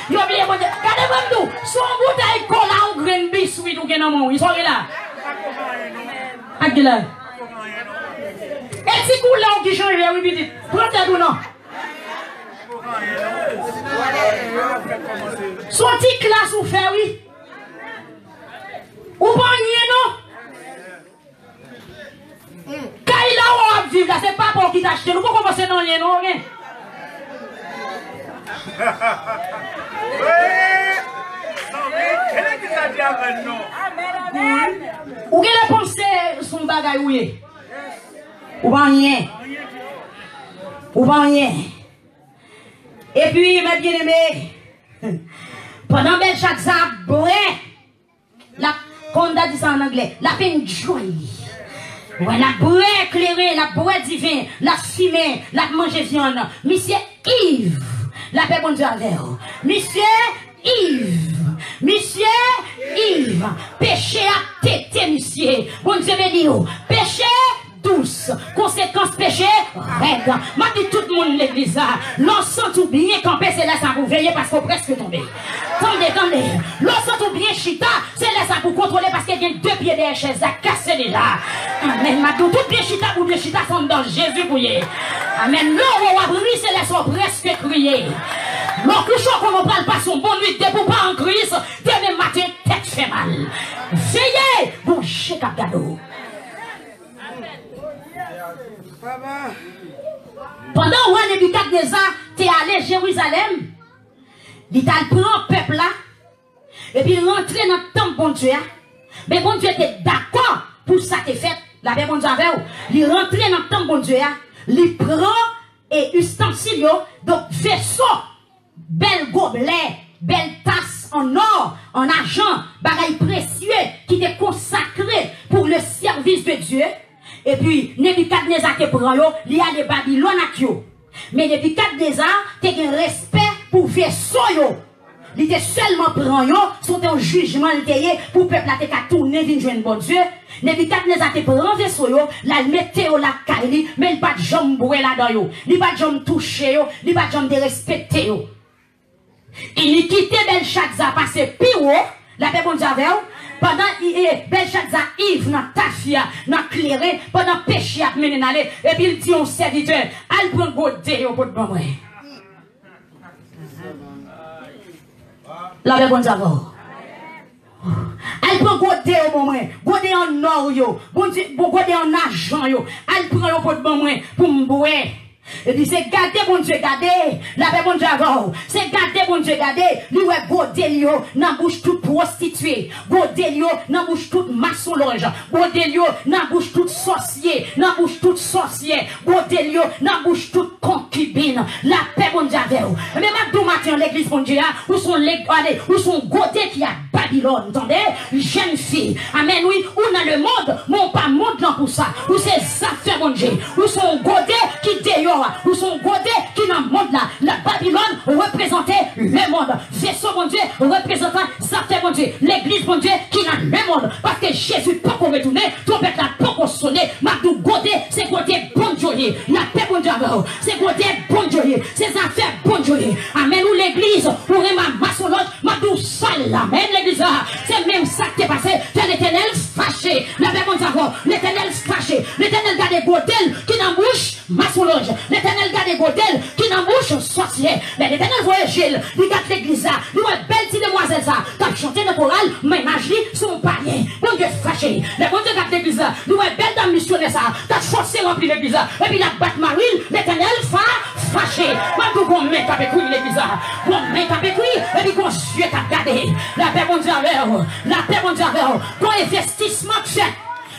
Yo oublié bon Dieu. Regardez comme nous. Son bouteille cola ou green biscuit ou gen mon. Ils sont là. Agila. Et si couleur qui change oui petit. Prends ou non. Sorti classe ou fait oui. Ou pas non. Kaila ou vivre là, c'est pas pour qui t'achète. Nous pas commencer non rien non. Ou qu'elle a pensé son bagay ouye. Ou pas rien. Ou pas rien. Et puis, mes bien-aimés, pendant que chaque ça brûle, la conda dit ça en anglais, la peine joie. Ouais, la brûle éclairée, la brûle divin, la fumée, la manger viande. Monsieur Yves, la paix bon Dieu avec vous. Monsieur Yves, monsieur Yves, péché à tété, monsieur. Bon Dieu béni vous. Péché douce, conséquence péché, raide. M'a dit tout le monde l'église là. L'ensemble tout bien campé, c'est là ça pour veiller parce qu'on presque tombé. Attendez. L'ensemble tout bien chita, c'est là ça pour contrôler parce qu'il y a deux pieds derrière chaise à casser les là. Amen. M'a dit tout bien chita pour bien chita sont dans Jésus pour y. Amen. L'eau a brûlé, c'est là sont presque crier. L'eau couchon qu'on ne parle pas son bon nuit, de pour pas en crise, demain matin, tête fait mal. Veillez, bouchez capgado. Pendant que Nebuchadnezzar t'es allé à Jérusalem, il t'a pris un peuple là, et puis il rentré dans le temple bon Dieu. Mais bon Dieu était d'accord pour ça t'es fait. La paix bon Dieu avec vous. Il rentré dans le temple bon Dieu, il prend et ustensile, donc vaisseau, bel gobelet, belle tasse en or, en argent, bagaille précieux qui était consacré pour le service de Dieu. Et puis, Nebuchadnezzar te prend yo, li a de Babylone ak yo. Mais Nebuchadnezzar te gen respect pour vaisseau yo. Li te seulement prend yo, son un jugement li te ye, pour peuple la te ka tourner vin joindre bon Dieu. Nebuchadnezzar te prend vaisseau yo, la mette yo la kaili, mais il pas de jambe boué là dans yo. Li pas de jambe touché yo, li pas de jambe de respecter yo. Il quitté Belshazzar parce que pire, la paix bon Dieu avec vous. Pendant Belshazzar Yves dans Tafia, dans Cléré, pendant péché à mener d'aller, et puis il dit au serviteur, al prend godé au bout de moi. La paix bon Dieu avec vous. Elle prend godé au moment, godé en or yo, godé en argent yo, elle prend au bout de moi pour me boire. Et puis c'est garder bon Dieu, garder la paix bon Dieu avant. C'est garder bon Dieu, garder. Lui ouais Godelio dans bouche toute prostituée. Godelio dans bouche toute maçonloge. Godelio dans bouche toute sorcier. Dans bouche toute sorcier. Godelio dans bouche toute concubine. La paix bon Dieu avant. Mais maintenant matin l'église bon Dieu, où sont Godé qui a Babylone, entendez? Jeune fille. Amen oui, ou dans le monde, mon pas monde là pour ça. Où c'est ça fait bon Dieu. Où sont Godé qui déyo ou son godé qui dans le monde là, la Babylone représentait le monde. Vaisseau mon Dieu représentant ça fait mon Dieu. L'église mon Dieu qui dans le monde. Parce que Jésus pas qu'on retourner, trompette là pas qu'on sonner. Madou godé, c'est godé bon Dieu. La paix bon Dieu. C'est godé bon Dieu. C'est affaires bon Dieu. Amen ou l'église pour ma maçonloge, madou sale. Amen l'église là. C'est même ça qui est passé. C'est l'éternel fâché. La paix bon Dieu. L'éternel fâché. L'éternel garde godel qui dans bouche maçonloge. L'éternel garde Godel qui n'a bouche sorcier. Mais l'éternel voyait Gilles, il garde l'église là, il voit belle petite demoiselle ça, qui chanté le choral, mais magie son panier. Bon Dieu fâché. Le bon Dieu garde l'église là, il voit belle dame missionnaire ça, qui a forcé rempli l'église là, et puis la batte marine, l'éternel fâché. Moi tout bon mec avec lui l'église là, bon mec avec lui, et puis qu'on Dieu t'a gardé. La paix bon Dieu avec vous, la paix bon Dieu avec vous, ton investissement fait,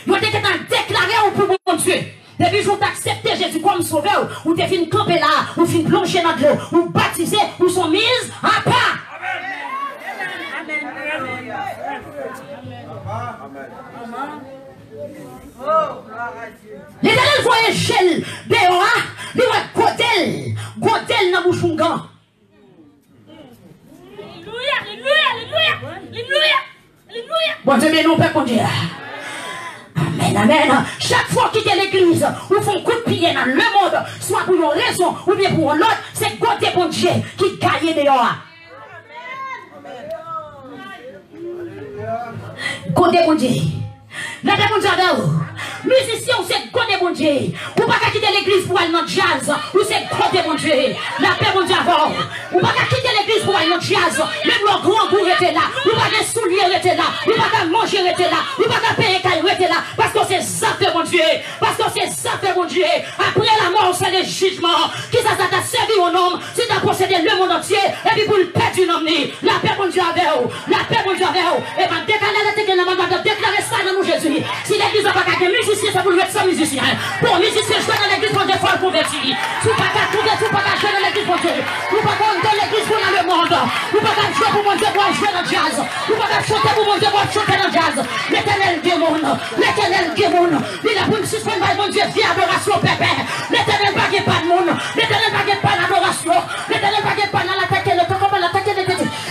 vous êtes déclaré pour bon Dieu. Depuis que vous acceptez Jésus comme sauveur, ou tu fin camper là, ou fin plonger dans l'eau, ou baptiser, ou sont mises à part. L'éternel voyait Gel, Béoa, il voit Godel dans bouche un gant. Alléluia. Bon Dieu, mais non, Père, bon Dieu. Amen, amen. Chaque fois qu'il quitte l'église, ou font coup de pied dans le monde, soit pour une raison ou bien pour l'autre, c'est côté bon Dieu qui gagne dehors. Côté bon Dieu. La paix bon Dieu avec vous. Musiciens, c'est côté bon Dieu. Vous pas quitter l'église pour aller dans le jazz. Ou c'est côté bon Dieu. La paix bon Dieu avec vous. Vous pas quitter l'église pour aller dans le jazz. Même le grand bourg était là. Vous pas de souliers était là. Vous pas manger était là. Vous pas payer caille était là. Parce que c'est ça fait mon Dieu. Parce que c'est ça fait mon Dieu. Après la mort, c'est le jugement. Qui ça t'a servi au nom. Si t'as possédé le monde entier. Et puis pour le perdre une homme. La paix bon Dieu avec vous. La paix bon Dieu avec vous. Et bien déclarer ça dans nous Jésus. Si l'église n'a pas gagné musicien, ça vous le mettre sans musicien. Pour musicien, je vais dans l'église pour des fois convertir. Si vous pas qu'à trouver, si vous pas qu'à jouer dans l'église pour Dieu. Vous pas qu'à dans l'église pour dans le monde. Vous pas qu'à jouer pour mon Dieu pour jouer dans le jazz. Vous pas qu'à chanter pour mon Dieu pour chanter dans le jazz. L'éternel démon. L'éternel démon. Il a pour une suspendre par mon Dieu, viens adoration, pépé. L'éternel ne bague pas de monde. L'éternel ne bague pas d'adoration. L'éternel ne bague pas dans l'attaque.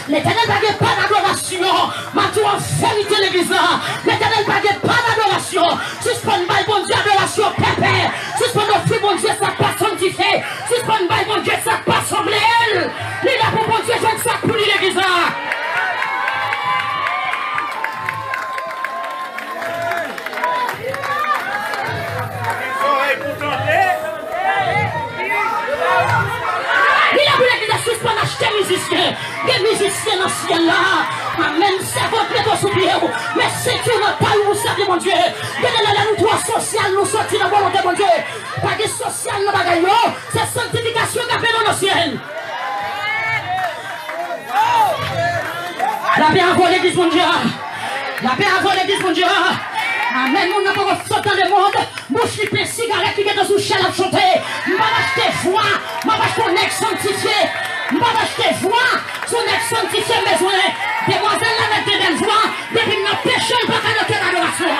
L'éternel ne bague pas d'adoration. Maintenant, en vérité, l'église là. L'éternel ne bague pas d'adoration. Suspend by bon Dieu, adoration, pépé. Suspend au fil, bon Dieu, ça passe sanctifié. Suspend by bon Dieu, ça passe semblé. Il a pour bon Dieu, je ne sais plus l'église là. Il a voulu l'église suspendre acheter musiciens. Des musiciens dans ce ciel là. Amen, c'est votre méthode sous pied. Mais c'est tout notre taille où vous savez, mon Dieu. Donnez-le nous, toi, social, nous sortir dans la volonté, mon Dieu. Pas de social, nous bagaille. C'est sanctification qui appelle dans le ciel. La paix avant l'église, mon Dieu. La paix avant l'église, mon Dieu. Amen, nous n'avons pas sorti dans le monde. Bouche qui fait cigarette qui est dans une chaîne à chanter. Je vais acheter voix. Je vais acheter un ex sanctifié. Je vais acheter voix. Son ex sanctifié besoin. Demoiselles là mettent des voix. Depuis notre péché, il ne va pas noter l'adoration.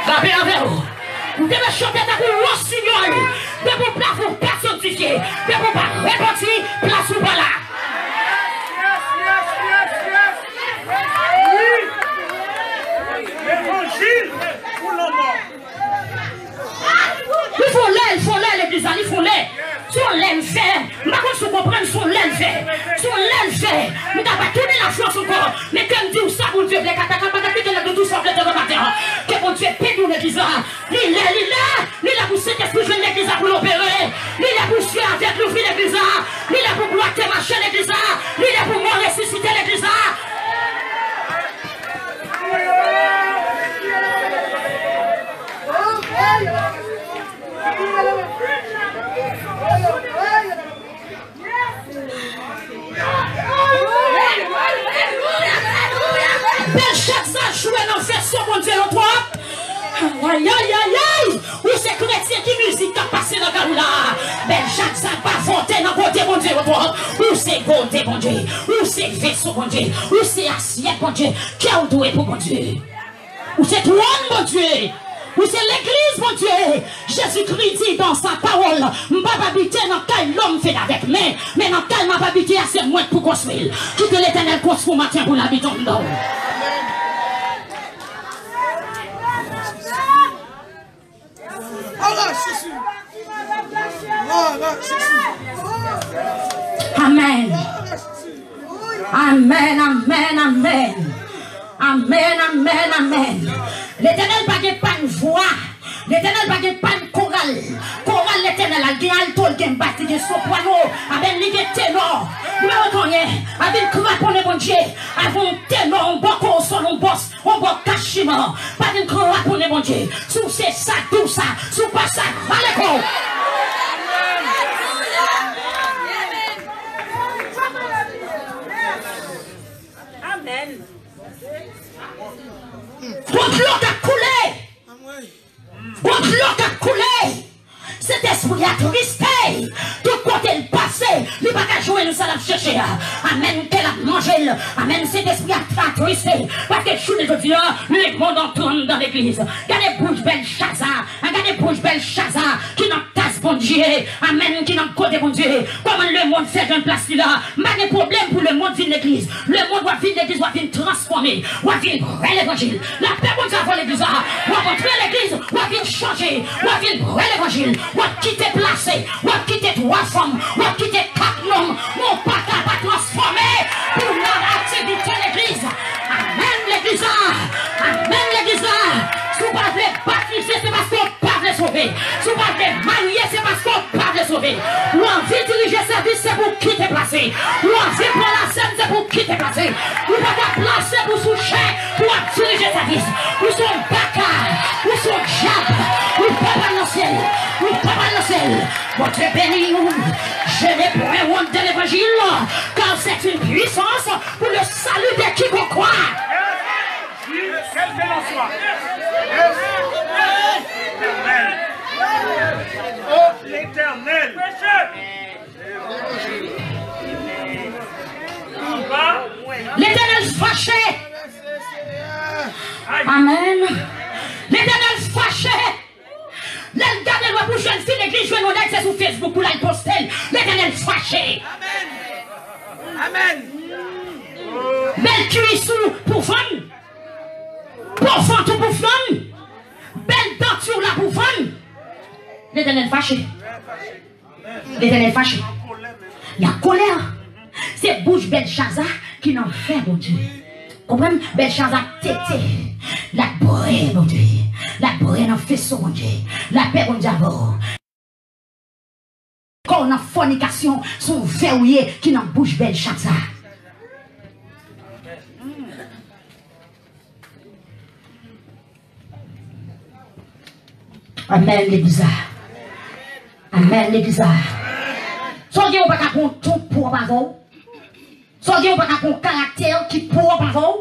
La paix avec vous. Vous devez chanter dans le rossignol. De vos places, vous personnifiez. De vos pas repentir, place ou pas là. Il faut l'air, l'église, il faut l'air. Si on l'aime faire, je ne sais pas si vous comprenez, si on l'aime faire. Si on l'aime faire, nous n'avons pas tourné la chance encore. Mais comme dit ça, mon Dieu, les catacombates de tout ça, de matin. Que mon Dieu paie nous l'église. Il est là pour cet esprit, je l'église pour l'opérer. Il est pour suivre avec l'ouvrir l'église. Il est pour bloquer marcher l'église. Il est pour moi ressusciter l'église. Belshazzar joué dans le verset, mon Dieu, le 3. Aïe, aïe, aïe, aïe. Où c'est chrétien qui musique a passé dans le là. Belshazzar va voter dans le côté, mon Dieu, le 3. Où c'est côté, mon Dieu. Où c'est vaisseau, mon Dieu. Où c'est assiette, mon Dieu. Qui a doué pour mon Dieu. Où c'est toi, mon Dieu. Où c'est l'église, mon Dieu. Jésus-Christ dit dans sa parole, je ne vais pas habiter dans quel l'homme fait avec moi, mais dans quel m'a pas habité assez moins pour construire. Tout que l'éternel construit matin pour l'habitant dedans. Amen. Amen, amen, amen. Amen, amen, amen. L'éternel n'a pas une voix. L'éternel n'a pas une chorale. Chorale, l'éternel a dit alto, il a battu des soprano. Avec un ténor. Vous me connaissez. Avec un craponne, mon Dieu. Avec un ténor, un bon console, un boss, un bon cachement. Pas une craponne, mon Dieu. Sous c'est ça, tout ça. Sous pas ça. Allez, Amen. Votre l'eau a coulé. Votre l'eau a coulé. Cet esprit a tristé. Tout côté le passé. Il va pas jouer, nous allons chercher. Amen, qu'elle a mangé. Amen, cet esprit a tristé. Parce que je suis dis, le monde entoure dans l'église. Regardez bouche Belshazzar. Regardez bouche Belshazzar. Qui n'a pas bon Dieu. Amen, qui n'a pas côté bon Dieu. Comment le monde fait une place là. Pas de problème pour le monde vivre l'église. Le monde doit vivre l'église, doit vivre transformer. Doit vivre l'évangile. La paix bon Dieu avant l'église. Doit rentrer l'église. Doit vivre changer. Doit vivre l'évangile. Doit quitter placer. Doit quitter trois femmes. Doit quitter quatre noms. Mon papa va transformer. sauver. Si vous pas marié, c'est parce qu'on pas de sauver. Ou envie de diriger service, c'est pour qui t'es placé. Ou envie pour la scène, c'est pour qui t'es placé. Ou pas ta place, c'est pour soucher, pour diriger service. Ou son bacard, ou son diable, ou pas dans le ciel, ou pas dans le ciel. Votre béni, je n'ai point honte de l'évangile, car c'est une puissance pour le salut de quiconque croit. Quel que l'on soit. Oh, l'Éternel. L'Éternel se fâchait. Amen. L'Éternel se fâchait. L'Éternel va pour jeune fille, l'église jeune honnête, c'est sur Facebook pour la poster. L'Éternel se fâchait. Amen. Belle cuissou pour femme. Pour femme tout pour femme. Belle denture là pour femme. L'Éternel fâché. L'Éternel fâché. La colère. C'est bouche Belshazzar qui n'en fait, mon Dieu. Comprenez? Belshazzar tété. La brûle, mon Dieu. La brûle en faisceau, mon Dieu. La paix, mon Dieu. Quand on a fornication, sont verrouillés qui n'en bouche Belshazzar. Amen, les bizarres. Amen, les bizarres. Sans dire, on va pas prendre tout pour avant. Sans dire, on va pas prendre caractère qui pour avant.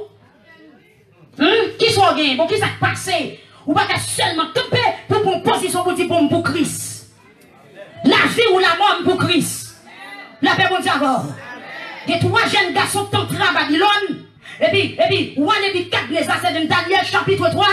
Qui sont bien, bon, qui s'est passé. Ou pas seulement camper pour une position pour dire pour Christ. La vie ou la mort pour Christ. La paix pour Dieu. Il y a 3 jeunes garçons qui sont à Babylone. Et puis, Nebuchadnezzar, c'est dans Daniel chapitre 3.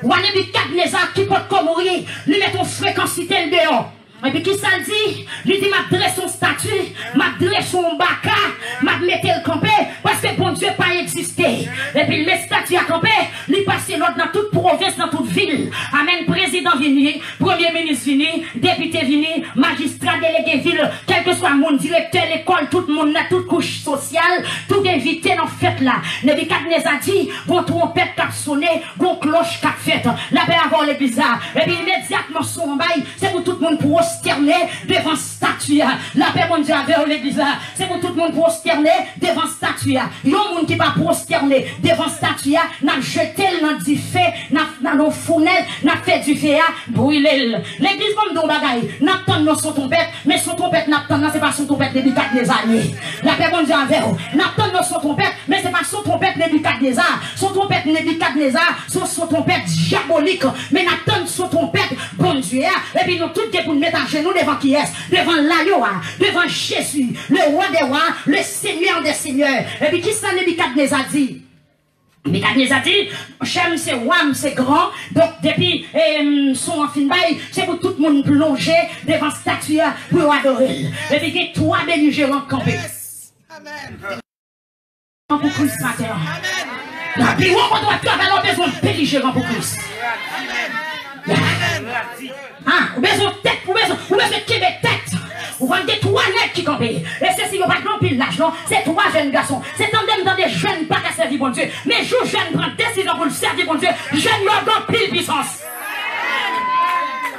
Nebuchadnezzar qui peut mourir, lui met en fréquence cité dehors. Et puis qui ça dit? Lui dit m'a dresse son statut, m'a dresse son baka, m'a mette le campé, parce que bon Dieu pas existé. Et puis le statut à campé, lui passe l'autre dans toute province, dans toute ville. Amen, président vini, premier ministre vini, député vini, magistrat délégué ville, quel que soit mon directeur l'école, tout le monde, toute couche sociale, tout invité dans fête là. Nebuchadnezzar dit, bon trompette qui a sonné, bon cloche qui a fait, la paix avant l'église. Et puis immédiatement son bail, c'est pour tout le monde pour prosterner devant statue. La paix mon Dieu avec l'église. C'est pour tout le monde prosterner devant statue. Il y a un monde qui va prosterner devant statue. N'a jeté dans du feu, dans nos fournelles, n'a fait du feu, brûler. L'église comme nos bagailles, n'a pas dans son trompette, mais son trompette n'a pas, c'est pas son trompette Nebuchadnezzar. La paix mon Dieu avec n'a pas dans son trompette, mais c'est pas son trompette Nebuchadnezzar. Son trompette Nebuchadnezzar, son trompette diabolique, mais n'a pas son trompette bon Dieu. Et puis nous toutes pour nous mettre à genoux devant qui est? Devant l'agneau, devant Jésus, le roi des rois, le seigneur des seigneurs. Et puis qui ça Nebuchadnezzar dit? Nebuchadnezzar dit, Chem c'est wam, c'est grand, donc depuis son enfant bail, c'est pour tout le monde plonger devant statue pour adorer. Et puis qui 3 belligérants campés. Amen. Pour Christ matin. La plus haut on doit travailler, on a besoin de belligérants pour Christ. Ah, ou besoin de tête, ou besoin de Québec tête. Ou vendez 3 nègres qui campent. Et c'est si vous pas de pile l'âge, non? C'est 3 jeunes garçons. C'est tandem dans des jeunes pas qu'à servir bon Dieu. Mais jour jeunes prennent décision pour le servir bon Dieu. Jeunes leur donnent pile puissance.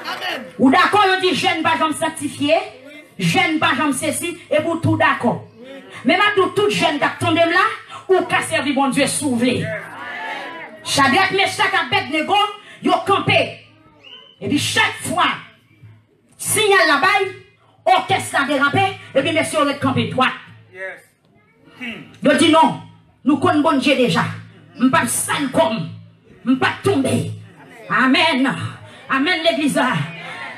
Amen. Ou d'accord, on dit jeunes pas jamais sanctifié, jeunes pas jamais ceci, et vous tout d'accord. Mais maintenant, tout jeune qui tandem là, ou qu'à servir bon Dieu soulevé. Shadrach, Meshach, Abednego, ils ont campé. Et puis chaque fois, signal la baille, orchestre a dérapé, et puis monsieur on est campé droit. Je dis non, nous connaissons bon Dieu déjà. Je ne suis pas sale comme, je ne suis pas tombé. Amen. Amen l'église.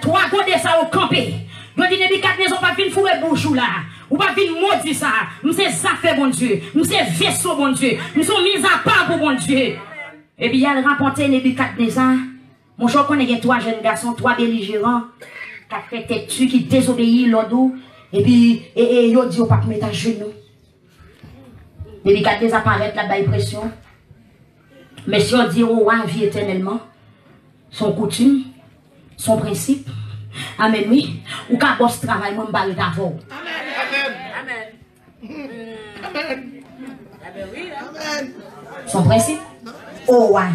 3 godets ça au campé. Je dis Nebuchadnezzar pas venir fourrer bouchou là. Ou pas venir maudire ça. Je sais ça fait bon Dieu. Je sais vaisseau bon Dieu. Je suis mis à part pour bon Dieu. Et puis il a remporté Nebuchadnezzar. Mon choc connaît 3 jeunes garçons, 3 belligérants, qui ont fait tête dessus, qui désobéissent l'ordre, et puis, ils ont dit, on ne peut pas mettre à genoux. Nebuchadnezzar apparaît là, bas pression. Mais si on dit, oh, ouais, vie éternellement, son coutume, son principe, amen, oui, ou qu'à bosse travail, moi, je ne vais pas avant. Amen. Amen. Amen. Son principe, oh, ouais,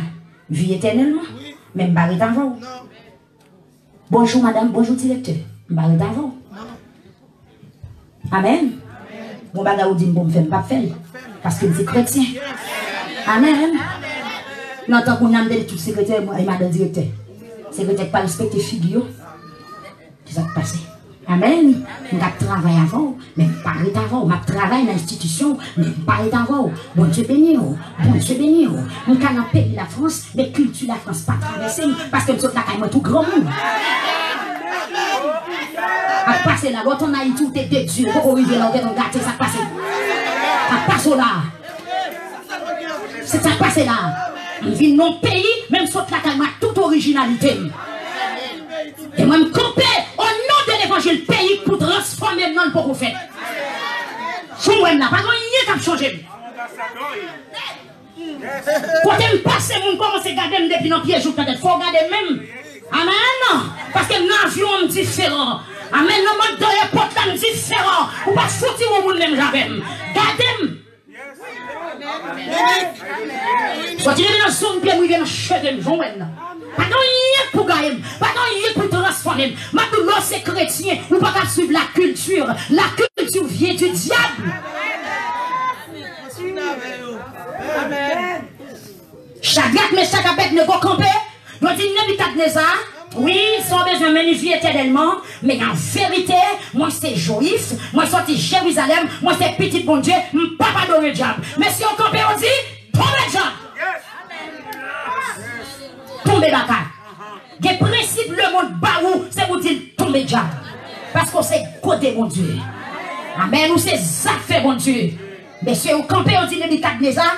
vie éternellement. Même barre d'avant. Bonjour madame, bonjour directeur. Je vais d'avant. Amen. Mon bagage ou dit bon, je ne pas faire. Parce que c'est chrétien. Amen. Non, tant qu'on a tout secrétaire et madame directeur. Secrétaire pas respecter figure. Qu'est-ce qui s'est passé? Amen. Je travaille avant, mais je parle d'avant. Je travaille dans l'institution, mais je parle d'avant. Bon Dieu béni, bon Dieu béni. Je suis dans le pays de la France, mais culture de la France pas traversée parce que je suis là tout grand monde. À passer là, l'autre en Haïti, tout est de Dieu. Pour arriver là, on gâte, ça passe. À passer là. C'est ça passe là. Je vis dans mon pays, même si là, il y a toute originalité. Et moi, je camper au nom de l'évangile pays pour transformer le monde pour vous faire. Je suis là, pas rien qui a changé. Quand je passe, je commence à garder depuis nos pieds, il faut regarder même. Amen. Parce que l'avion est différent. Amen. Le mode de l'époque est différent. Ou pas foutir au monde même jamais. Gardez-moi. Quand tu es dans son pied, il vient dans cheveux. Pas de rien pour gagner. Pas de rien pour transformer. Maintenant, c'est chrétien. Ou pas qu'à suivre la culture. La culture vient du diable. Amen. Shadrach, Meshach, Abednego campé. Nous dit Nebuchadnezzar, oui, ils ont besoin de magnifier éternellement, mais en vérité, moi c'est juif, moi sorti Jérusalem, moi c'est petit bon Dieu, papa de le diable. Mais si on campé, on dit, tombez diable. Tombez baka. Les principes, le monde barou, c'est vous dire tombez diable. Parce que c'est côté bon Dieu. Amen, ou c'est ça fait bon Dieu. Mais si on campé, on dit Nebuchadnezzar,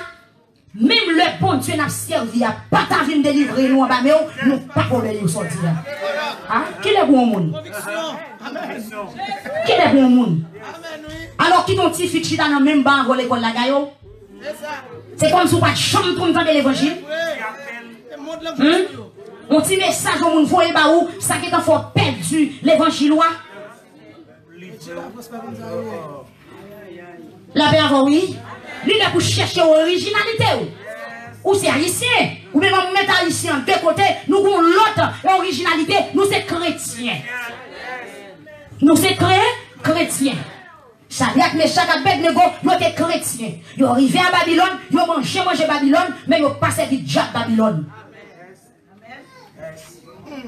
même le bon Dieu n'a servi à pas ta vie de délivrer nous en bas, mais nous pas pour les sortir. Hein? Qui est bon monde? Qui est bon monde? Alors qui ton petit fichi dans le même banc à l'école la gaillot? C'est comme si vous pas de chambre pour entendre l'évangile. On petit message au monde voyez pas où ça qui est en fort perdu l'évangile. La paix avant oui. Lui est pour chercher l'originalité. Ou c'est haïtien. Ou même on met haïtien de côté. Nous avons l'autre originalité. Nous c'est chrétiens. Nous c'est chrétiens. Shadrach, Meshach, Abednego, ils étaient chrétiens. Ils sont arrivés à Babylone. Ils ont mangé Babylone. Mais ils n'ont pas servi de diable Babylone.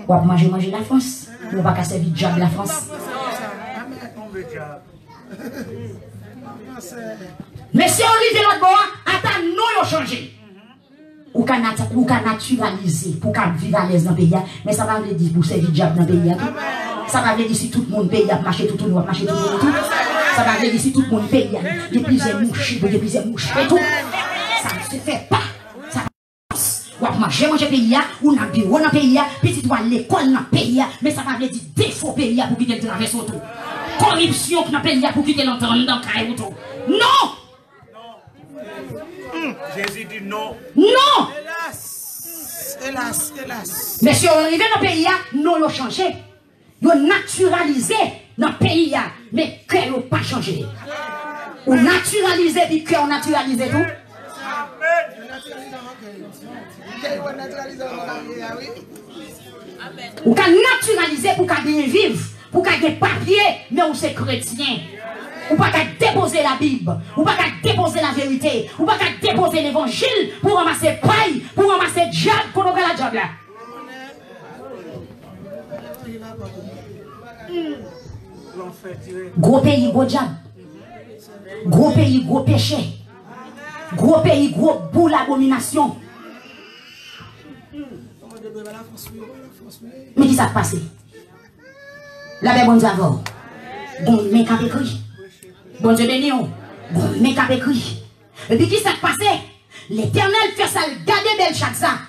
Ou à manger la France. Ils n'ont pas servi de diable la France. Mais si on arrive là-bas, attends, nous avons changé. Ou qu'à naturaliser, pour qu'à vivre à l'aise dans le pays. Mais ça va veut dire pour servir diable dans le pays. Ça va veut dire si tout le monde paye, marcher tout le monde, marcher tout le monde. Ça va veut dire si tout le monde paye, il y a plusieurs mouches, il y a plusieurs mouches et tout. Ça ne se fait pas. Ça va manger pays, ou dans le bureau dans le pays, petit ou à l'école dans le pays. Mais ça va veut dire défaut pays pour quitter le traverse autour. Corruption dans le pays pour quitter l'entendre dans le caille autour. Non! Jésus dit non. Non! Hélas, hélas. Mais si on arrive dans le pays, nous l'avons changé. Nous avons naturalisé dans le pays, mais que nous pas changé. On naturalisé, puis que on naturalisé tout. On peut naturaliser pour qu'on bien vivre, pour qu'on ait des papiers, mais on c'est chrétien. Ou pas qu'à déposer la Bible, ou pas qu'à déposer la vérité, ou pas qu'à déposer l'évangile pour ramasser paille, pour ramasser diable, pour nous la diable là. Gros pays, gros diable. Gros pays, gros péché. Gros pays, gros boule abomination. Mais qui s'est passé? La belle bonne Dieu avant. Bon, mais quand écrit. Bon Dieu béni, bon, mais quand écrit. Et puis qui s'est passé? L'Éternel fait ça, garder Belshazzar.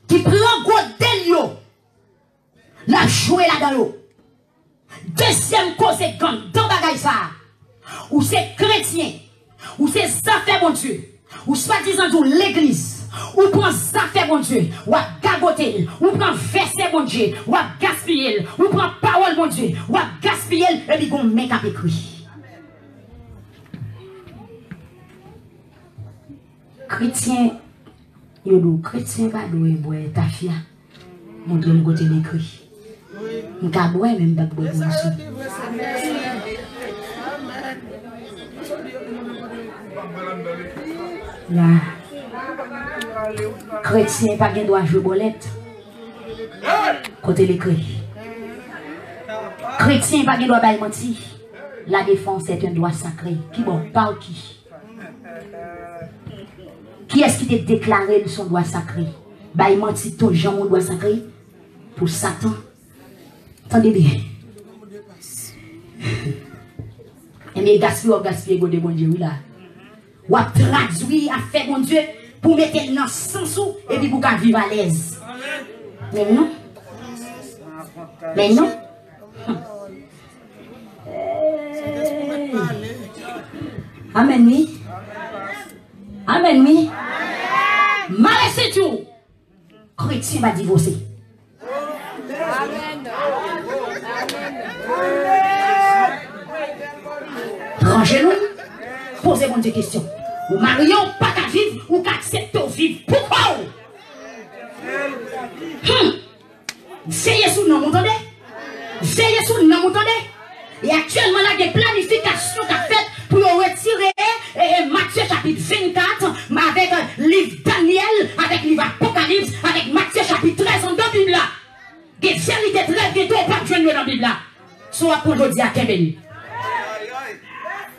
Qui prend gros d'Elio. La jouer là-dedans. Deuxième conséquence, dans bagaille ça. Ou c'est chrétien. Ou c'est ça fait mon Dieu. Ou soi-disant tout l'église. Ou prend ça fait mon Dieu. Ou à gagoter. Ou prend verset mon Dieu. Ou à gaspiller. Ou prend parole mon Dieu. Ou à gaspiller. Et puis on met à écrit. Chrétien. Yo chrétien va doué boire tafia. Mon Dieu me côté l'écrit. M'kaboué même pas boire bon sou. Là. Chrétien pas gen droit jouer bolette. Côté l'écrit. Chrétien pas gen droit bailler menti. La défense est un droit sacré. Qui bon par qui? Qui est-ce qui t'a déclaré de son droit sacré? Bailler menti ton gens mon droit sacré pour Satan. Attendez bien. Et bien gaspiller de bon Dieu là. Ou à traduire à faire mon Dieu pour mettre dans sens et puis pour vivre à l'aise. Mais non. Mais non. Amen oui. Amen oui. Mal c'est tout. Chrétien va divorcer. Rangez-nous. Posez-moi des questions. Ou marions pas qu'à vivre ou qu'à accepter de vivre. Pourquoi? Veillez sur nous, vous entendez? Veillez sur nous, vous entendez? Et actuellement, là, il y a des planifications qui sont faites pour retirer Matthieu chapitre 24 avec livre Daniel, avec livre Apocalypse, avec Matthieu chapitre 13 dans la Bible. Des vérités très bientôt, pas de joindre dans la Bible. Soit pour le dire à Kevin.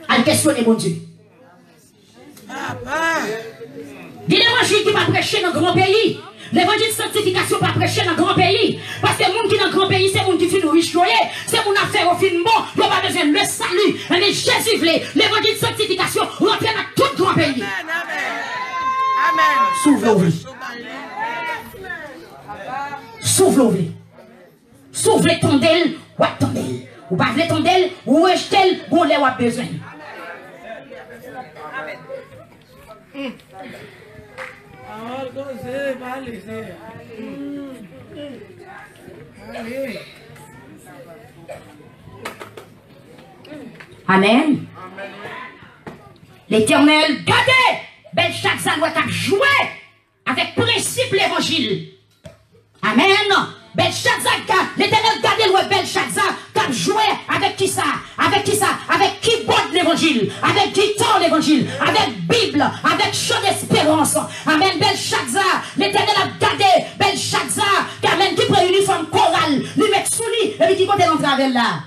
À questionner mon Dieu. Dis l'évangile qui va prêcher dans le grand pays. L'évangile de sanctification va prêcher dans le grand pays. Parce que les gens qui sont dans le grand pays, c'est les gens qui finissent riches. C'est mon affaire au fin bon. Il n'y a pas besoin de le salut. Mais Jésus voulait. L'évangile de sanctification rentre dans tout le grand pays. Amen. S'ouvre-le. S'ouvre-le. S'ouvre ton d'elle ou attendez. Ou pas ton d'elle ou rejetez ou les a besoin. Amen. L'Éternel, gardez, Belshazzar doit jouer avec principe l'évangile. Amen. Belshazzar, l'Éternel gardez le Belshazzar qui jouer avec qui ça? Avec qui ça? Avec qui boit l'évangile? Avec qui tord l'évangile? Avec Bible, avec chant d'espérance. Amen. Belshazzar, l'Éternel a gardé Belshazzar, qui amène qui prend uniforme chorale, lui met sous lui, et puis qui compte l'entrave là.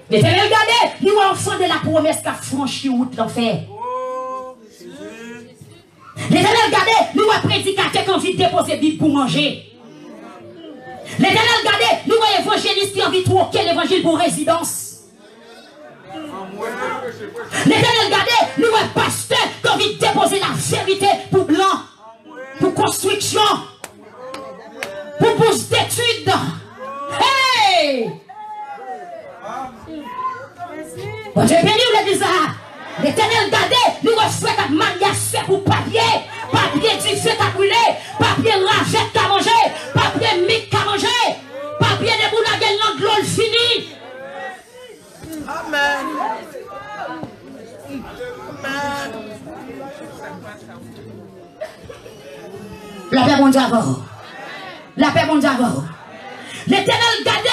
L'Éternel gardé, nous enfants de la promesse qui a franchi route l'enfer. L'Éternel regardez, nous avons prédicateur qui ont envie de déposer Bible pour manger. L'Éternel regardez, nous avons évangéliste qui ont envie de troquer l'évangile pour résidence. L'Éternel regardez, nous avons pasteur qui ont envie de déposer la vérité pour blanc, pour construction, pour bourse d'études. Hey! Bon Dieu béni ou l'église là? L'Éternel gardé, nous refait un mariage fait pour papier, papier du fait à brûler, papier ragette à manger, papier mic à manger, papier de boulaguel dans l'eau fini. Amen. Amen. La paix mon Dieu avant. La paix mon Dieu avant. L'Éternel gardé,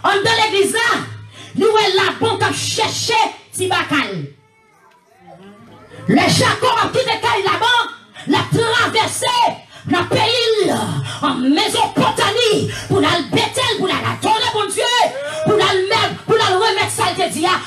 en dans l'église là, nous la banque à chercher Tibakal. Le Jacob a quitté là-bas, l'a traversé dans le pays, en Mésopotamie, pour la Bethel, pour la tourner, mon Dieu, pour la remettre ça,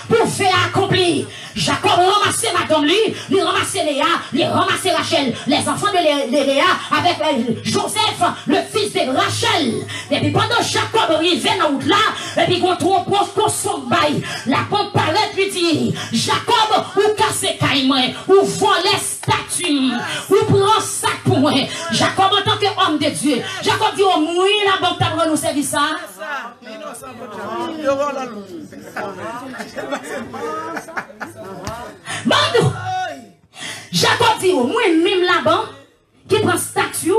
pour faire accomplir. Jacob ramassé madame lui ramassé Léa, lui ramassé Rachel, les enfants de Léa avec Joseph, le fils de Rachel. Et puis pendant Jacob arrive dans route là, et puis qu'on trouve pour son bail, la pompe paraît lui dit, Jacob, ou casse caille ou voler statue, ou prend sac pour moi. Jacob en tant qu'homme de Dieu, Jacob dit, oh moi la banque t'a nous servir ça. Bandou, Jacob dit, moi-même là-bas, qui prend statut,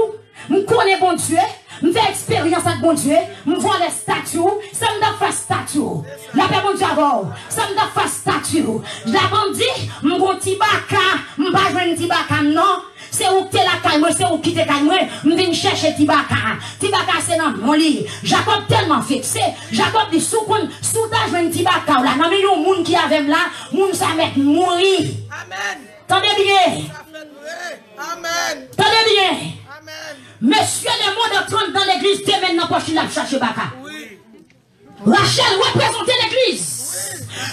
je connais bon Dieu, je fais expérience avec bon Dieu, je vois les statues, ça me donne faire statut. La paix mon Dieu avant, ça me donne faire statut. La bande dit, je vais tibaka, je ne vais pas tibaka, non. c'est où t'es la caille, c'est où qui t'es caille, je viens chercher Tibaka. Tibaka, c'est dans mon lit. Jacob tellement vexé. Jacob dit, sous ta joint Tibaka, là, non, mais il y a un monde qui avait là, monde ça met mourir. Amen. Tendez bien. Amen. Tendez bien. Amen. Monsieur le monde entrant dans l'église, t'es maintenant pour qu'il a cherché Baka. Oui. Rachel représentait l'église.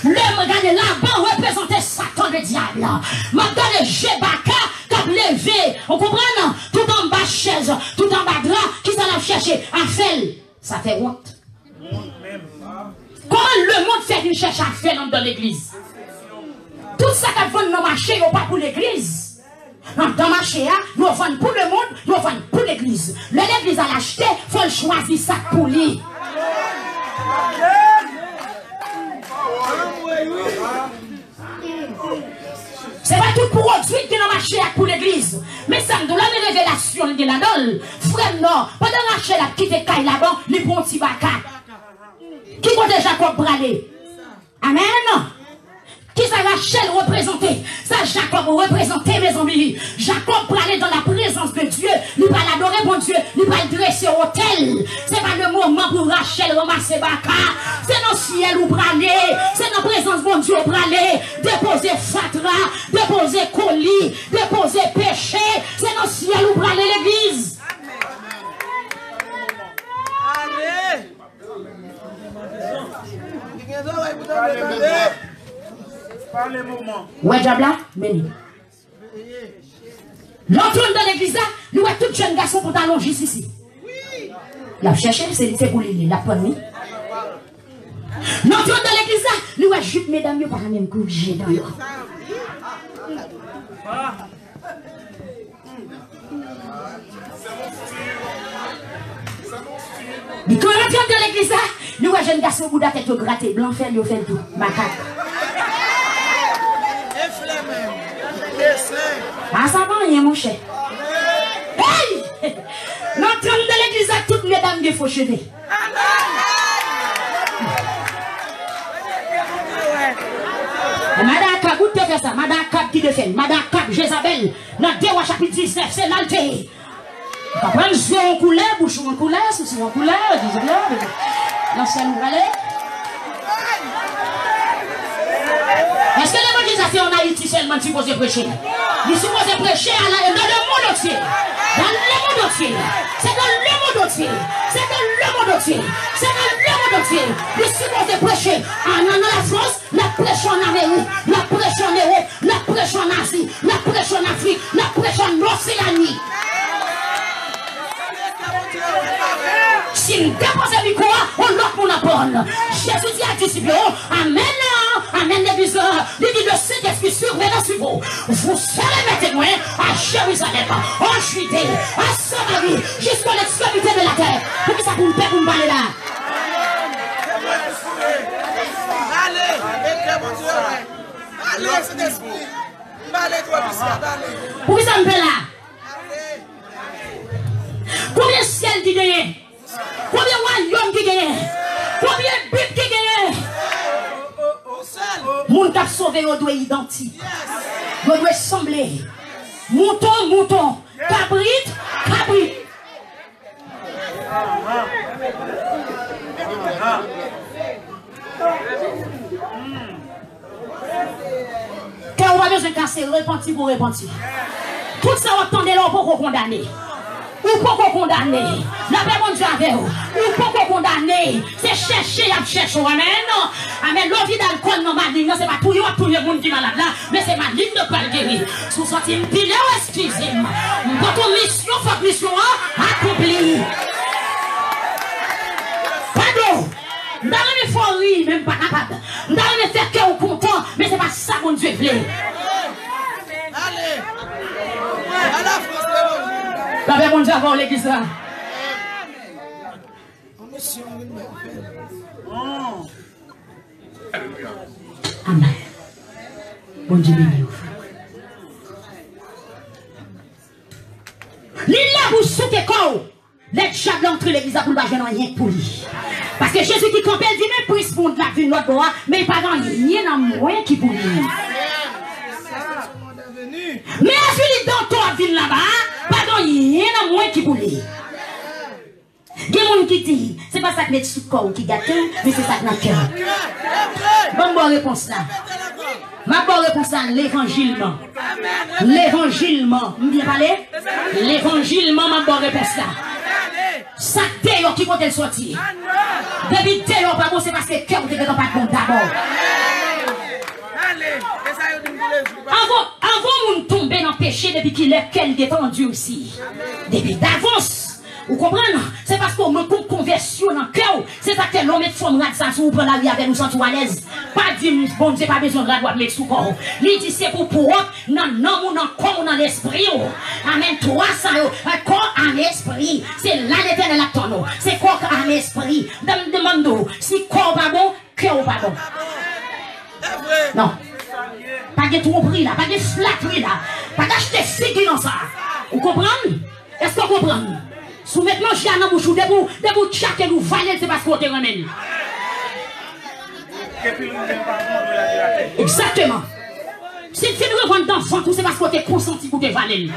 L'homme regardait là-bas représentait Satan le diable. Maintenant le Jébaka qui a levé. On comprend non? Tout en bas chaise, tout en bas drap, qui s'en a cherché? Afel. Ça fait honte. Comment le monde fait une cherche Afel dans l'église? Tout ça qui vend dans le marché, il n'y a pas pour l'église. Dans le marché, ils vendent pour le monde, ils vendent pour l'église. L'église a l'acheté, il faut choisir ça pour lui. C'est pas tout pour produit qui est dans le marché pour l'église. Mais ça me donne la révélation de la dole. Frère, non. Pendant Rachel a quitté Kaï là-bas, il prend un petit baka. Qui compte Jacob bralé? Amen. Qui ça Rachel représentait? Ça Jacob représentait mes amis. Jacob pour aller dans la présence de Dieu. Il va l'adorer bon Dieu. Il va le dresser au hôtel. C'est pas le moment pour Rachel ramasser baka. C'est dans le ciel ou braler. C'est dans la présence de Dieu braler. Déposer fatra. Déposer colis. Déposer péché. C'est dans le ciel ou braler l'église. Pas les moments. Ouais, Diabla, meni. L'entrée dans l'église, nous avons tout jeune garçon pour t'allonger ici. La chercher, c'est pour lui, la poignée. L'entrée dans l'église, nous avons juste mesdames, par la même couche dans le. Mais quand on entre dans l'église, nous avons jeune garçon pour la tête gratter, blanc, faire tout, macaque. Ah, ça va rien, mon cher. Hey! L'entrée de l'église, toutes mesdames des faux cheveux. Madame Cap, où tu fais ça? Madame Cap qui te fait? Madame Cap, Jézabel, dans 2 Rois chapitre 19, c'est l'alté. Après, je suis en couleur, bouche en couleur, souci en couleur, l'ancienne nouvelle. Est-ce que l'évangélisation en Haïti seulement supposé prêcher? Il supposé prêcher dans le monde entier. Dans le monde entier. C'est dans le monde entier. C'est dans le monde entier. C'est dans le monde entier. Il supposé prêcher en la France, la prêche en Amérique, la prêche en Europe, la prêche en Asie, la prêche en Afrique, la prêche en Océanie. Si nous déposons le micro, on l'offre pour la bonne. Jésus dit à disciples, amen, amen, l'église, il dit le Saint-Esprit survenant sur vous. Vous serez mes témoins à Jérusalem, en Judée, à Samarie, jusqu'à l'extrémité de la terre. Pour que ça vous paie pour me parler là. Allez, Saint-Esprit. Allez, toi, pour que ça me paie là. Combien de ciel qui gagne? Combien de royaumes qui gagne? Combien de buts qui gagne? Moun qui a sauvé, on doit identifier. On doit sembler. Mouton, mouton. Cabrit, cabrit. Quand on va besoin de casser, repentir pour repentir. Tout ça, on attendait là pour qu'on condamne. Ou pour qu'on condamne. La paix mon Dieu avec vous. Ou pour qu'on condamne. C'est chercher, à chercher. Amen. Amen. L'envie d'alcool, non, maligne. C'est pas tout le monde qui est malade là. Mais c'est maligne de pas le guérir. Sous sorti, me dit, excusez-moi. Votre mission, votre mission, accomplie. Pardon. Dans les forêts, même pas capable. Dans les faire cœur content. Mais c'est pas ça mon Dieu voulait. Allez. À la France, la paix mon Dieu avant l'église là. Amen. Bon Dieu béni. L'île là vous sautez quoi? Les chats d'entrée l'église pour le bagage rien pour lui. Parce que Jésus qui campait dit mais prise pour la vie de notre bois, mais pas dans rien dans moins qui pour lui. Mais as-tu dans toi ville là-bas? c'est moi qui boule. Il y a des gens qui disent, c'est pas ça que met sous le corps qui gâte, mais c'est ça que dans le cœur. Bonne réponse là. Ma bonne réponse là, l'évangile. L'évangile, vous bien parler? L'évangile, ma bonne réponse là. Ça d'ailleurs qui compte le sortir. Depuis d'ailleurs, pas bon, c'est parce que le cœur ne pas bon d'abord. Avant de tomber dans le péché, depuis qu'il est qu'elle détendu aussi. Depuis d'avance. Vous comprenez? C'est parce qu'on me coupe conversion dans le cœur. C'est ça que l'homme est femme ça pour prendre la vie avec nous sans à l'aise. Pas dire, bon, j'ai pas besoin de la droite mettre sous corps. Il dit c'est pour non, non, ou non, corps, dans l'esprit. Amen. Toi, ça, corps, âme, esprit. C'est là l'éternel à ton. C'est corps, âme, esprit. Demande-nous, si corps pas bon, cœur pas bon. Non. Pas de tromperie là, pas de flatterie là. Pas d'acheter figue dans ça. Vous comprenez? Est-ce que vous comprenez? Sous maintenant, j'ai un bouchou, debout, tchak et nous valez, c'est parce qu'on te ramène. Exactement. Si tu ne revends d'enfant, c'est parce qu'on te consenti pour te valer.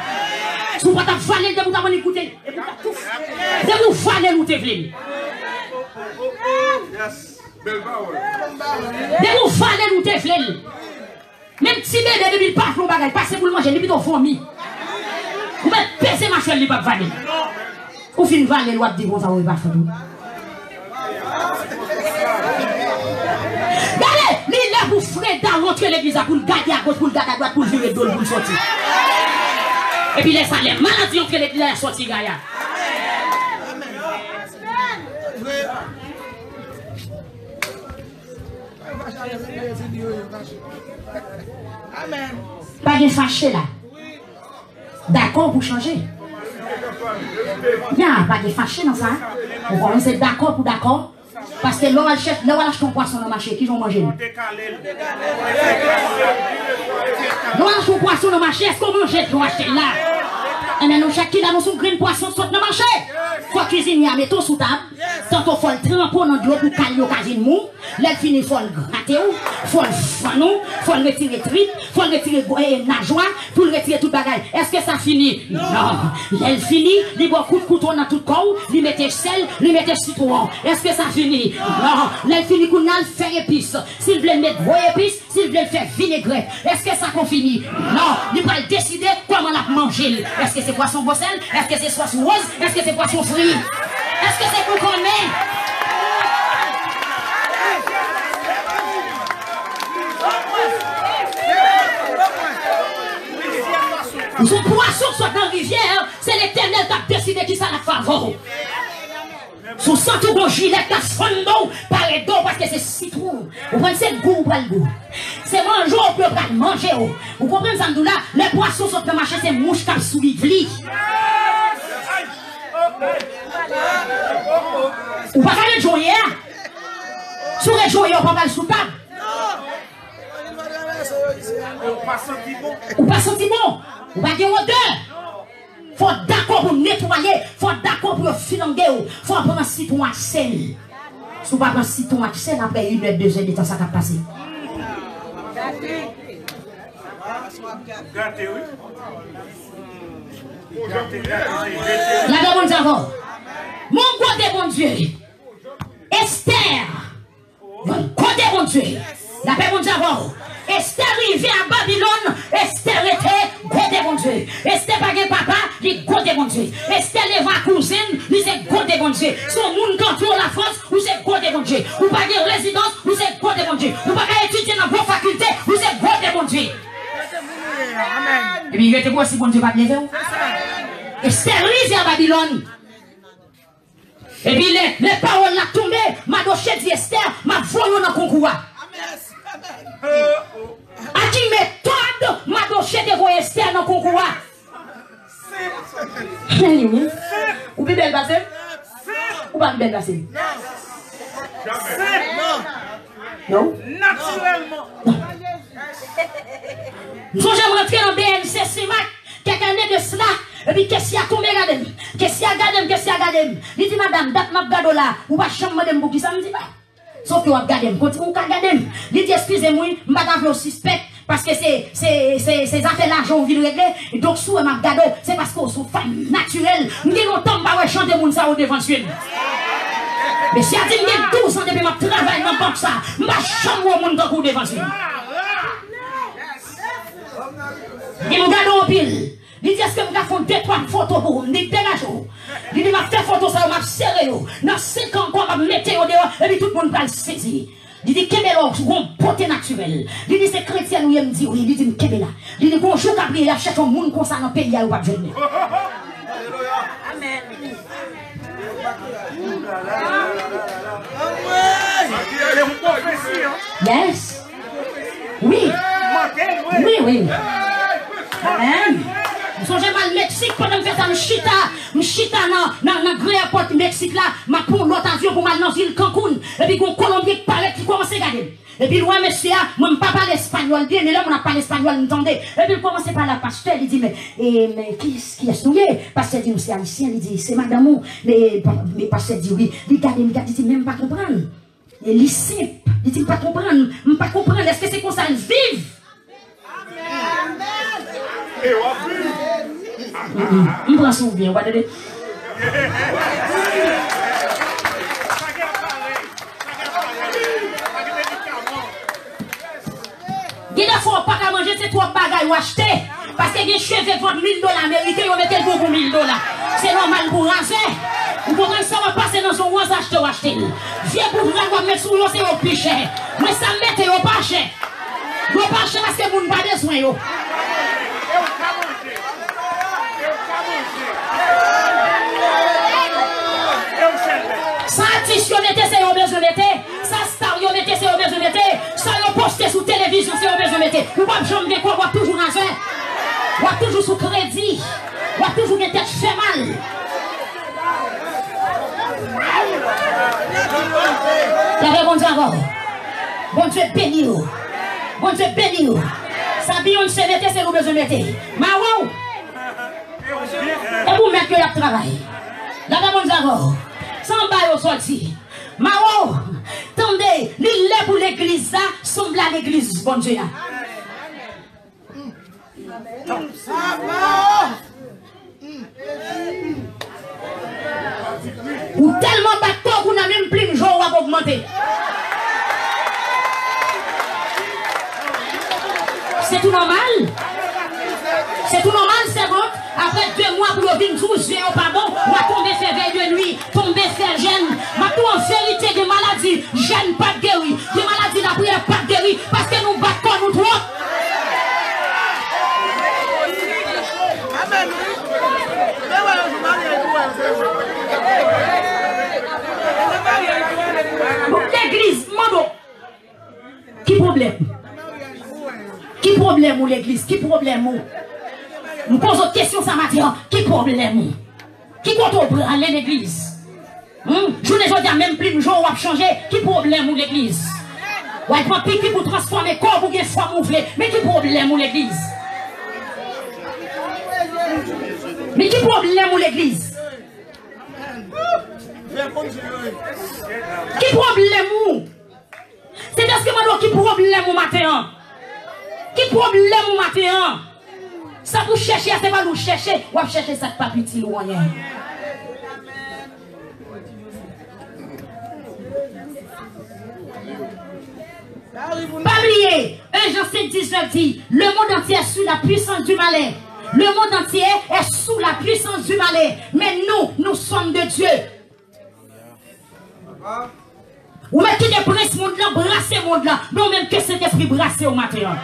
Si vous ne pas valer, debout, t'as écouté. Debout, valer, nous te voulez. Debout, valer, nous te voulez. Même si bébé, depuis le parfum, passez pour le manger, depuis ton vomi. Vous pouvez peser ma chère, il ne peut pas valer. Ou fin valer l'ouat dit bon ça ou pas faire. Regardez, il est pour Freda rentrer l'église pour le garder à gauche, pour le garder à droite, pour le virer d'eau, pour le sortir. Et puis les salaires, maladie entre l'église et sortir Gaïa. Amen. Pas de fâché là. D'accord pour changer. Il n'y a pas de fâché dans ça. On est d'accord pour d'accord. Parce que l'on achète ton poisson dans le marché, qui vont manger. L'on achète ton poisson dans le marché, est-ce qu'on mange l'on achète là? Et maintenant, chacun a son grain de poisson saute dans le marché. Il faut cuisiner à mettre sous table. Tantôt, il faut le tremper dans de l'eau pour caler l'occasion de mou. Là, il finit, il faut le gratter, il faut le fanou, il faut le retirer trip, il faut le retirer nageoire, pour le retirer tout le bagage. Est-ce que ça finit? Non. Là, il finit, il boit coup de couteau dans tout le corps, il met sel, il met citron. Est-ce que ça finit? Non. Là, il finit, qu'on a le faire épice. S'il veut mettre vos épices, s'il veut faire vinaigrette. Est-ce que ça finit? Non. Il va décider comment la manger. Est-ce que c'est poisson bossel? Est-ce que c'est poisson rose? Est-ce que c'est poisson frit? Est-ce que c'est pour qu'on met? Son poisson soit dans la rivière, c'est l'éternel qui a décidé qui ça la faveur. Son centre de gilet qui a fondé par les dos parce que c'est citron. Vous prenez ce goût pour le goût. C'est manger, on peut pas manger. Vous comprenez ça, là? Les poissons sont dans le marché, c'est mouche qui a soulevé. Ou pas aller jouer, hein? Sur les jouets, on va pas le sous table. Ou pas senti bon. Ou pas dire odeur. Faut d'accord pour nettoyer. Faut d'accord pour filanger. Faut prendre un citron à sel. Si vous pas prendre un citron à sel, après 1 heure, 2 heures de temps, ça va passer. Gâté, oui. La demande d'avant. Mon côté, bon Dieu. Esther. Mon côté, bon Dieu. La paix, bon Dieu, avant. Esther arrivait à Babylone. Esther était côté, bon Dieu. Esther pas de papa, il côté, bon Dieu. Esther leva cousine, il c'est côté, bon Dieu. Son monde contrôle la France, ou c'est côté, bon Dieu. Ou pas de résidence, ou c'est côté, bon Dieu. Ou pas étudier dans vos facultés, ou c'est côté, bon Dieu. Amen. Et puis, il était quoi si bon Dieu va te lever? Esther arrivait à Babylone. Et puis les paroles là tombées, ma doché dit Esther, ma voyons dans le concours. A qui méthode, ma doché de voyer Esther dans le concours. Ou bien belle passée? Ou pas belle passée? Non. Naturellement. Faut jamais rentrer en BNC CIMAC, quelques années de cela. Et puis, qu'est-ce qu'il y a tombé, regardez? Qu'est-ce qu'il y a regardé? Qu'est-ce qu'il y a regardé? Il dit, madame, date ma gado là, ou pas chambre de m'bouki, ça me dit pas. Sauf que vous regardez, continue à regarder. Il dit, excusez-moi, madame, le suspect, parce que c'est affaires l'argent on vient régler. Donc, sous ma gado, c'est parce qu'on sont femmes naturelles. Nous avons longtemps pas chanter mon ça au devant ciel. Mais si elle dit 12 ans depuis ma travail dans banque ça, ma chambre au monde dans le devant ciel. Il me garde en pile. Il dit est-ce que je vais faire 2-3 photos pour vous? Il dit dégage-vous. Il dit je vais faire photo ça, je vais serrer. Dans 5 ans, je vais mettre au dehors et puis tout le monde va le saisir. Il dit Kébélo, c'est une beauté naturelle. Il dit c'est chrétien, nous me dit oui. Il dit Kébéla. Il dit bonjour, Gabriel, il a cherché un monde comme ça dans le pays, il n'y a pas de jeune. Amen. Yes. Oui. Oui. Amen. Je suis mal au Mexique pendant que je fais ça, je chita dans le grand airport Mexique là, je prends l'autre avion pour aller dans l'île Cancun. Et puis, un Colombien qui parle, qui commence à regarder. Et puis, moi, monsieur, moi, je ne parle pas l'espagnol bien, mais là, on ne parle pas l'espagnol, vous entendez. Et puis, il commence par la pasteur, il dit, mais qui est souillé? Pasteur dit, c'est haïtien, il dit, c'est madame, mais pasteur dit, oui. Il dit, même pas comprendre. Et il est simple, il dit, pas comprendre, pas comprendre, est-ce que c'est comme ça, vive? Je prends son bien, regardez. Il ne faut pas manger, c'est trop de bagages ou acheter. Parce que les cheveux vendent $1000 américains, ils mettent beaucoup $1000. C'est normal pour raser. Vous comprenez ça, va passer dans son roi acheter ou acheter. Viens pour vous va mettre sur l'eau, c'est au plus cher. Mais ça mette au pas cher. Au pas cher parce que vous n'avez pas besoin. Ça artiste yo mette c'est au besoin mette, ça star yo mette c'est au besoin mette, ça yo poste sur télévision c'est au besoin mette. Ou pas jamais quoi, ou toujours raser, ou toujours sous crédit, ou toujours une tête fait mal. T'avais bon Dieu encore. Bon Dieu béni vous. Bon Dieu béni vous. Ça bien on se mette c'est au besoin mette. Ma wow. Et vous mettez que y travail. Là bon Dieu encore. Sans bail au sorti. Mao, attendez, l'île pour l'église, ça, semble à l'église, bon Dieu. Ou tellement bateau qu'on n'a même plus de jour à augmenter. C'est tout normal? C'est tout normal, c'est bon? Après 2 mois pour le vin toucher au pardon, on va tomber faire veille de nuit, tomber faire jeûne. Maintenant, en vérité, des maladies, jeûne pas guéri. Des maladies, la prière pas guéri. Parce que nous battons nous trop. Amen. L'église, Mando. Qui problème? Qui problème ou l'église? Qui problème ou? Nous posons une question ça matin. Qui problème? Qui compte aller à l'église? Je ne dis même plus de jour où changer. Qui problème ou l'église? Ou elle prend piqué pour transformer corps pour qu'il soit mouflé. Mais qui problème ou l'église? Mais qui problème ou l'église? Qui problème ou? C'est parce que maintenant qui problème ou matin? Qui problème ou matin? Ça vous cherchez, c'est pas nous chercher. Ou chercher ça pas petit ou rien. Pas oublier, 1 Jean 5:19 dit, le monde entier est sous la puissance du malin. Le monde entier est sous la puissance du malin. Mais nous sommes de Dieu. Ou mettez des princes monde là, brasser monde là. Non même que cet esprit brasser au matin.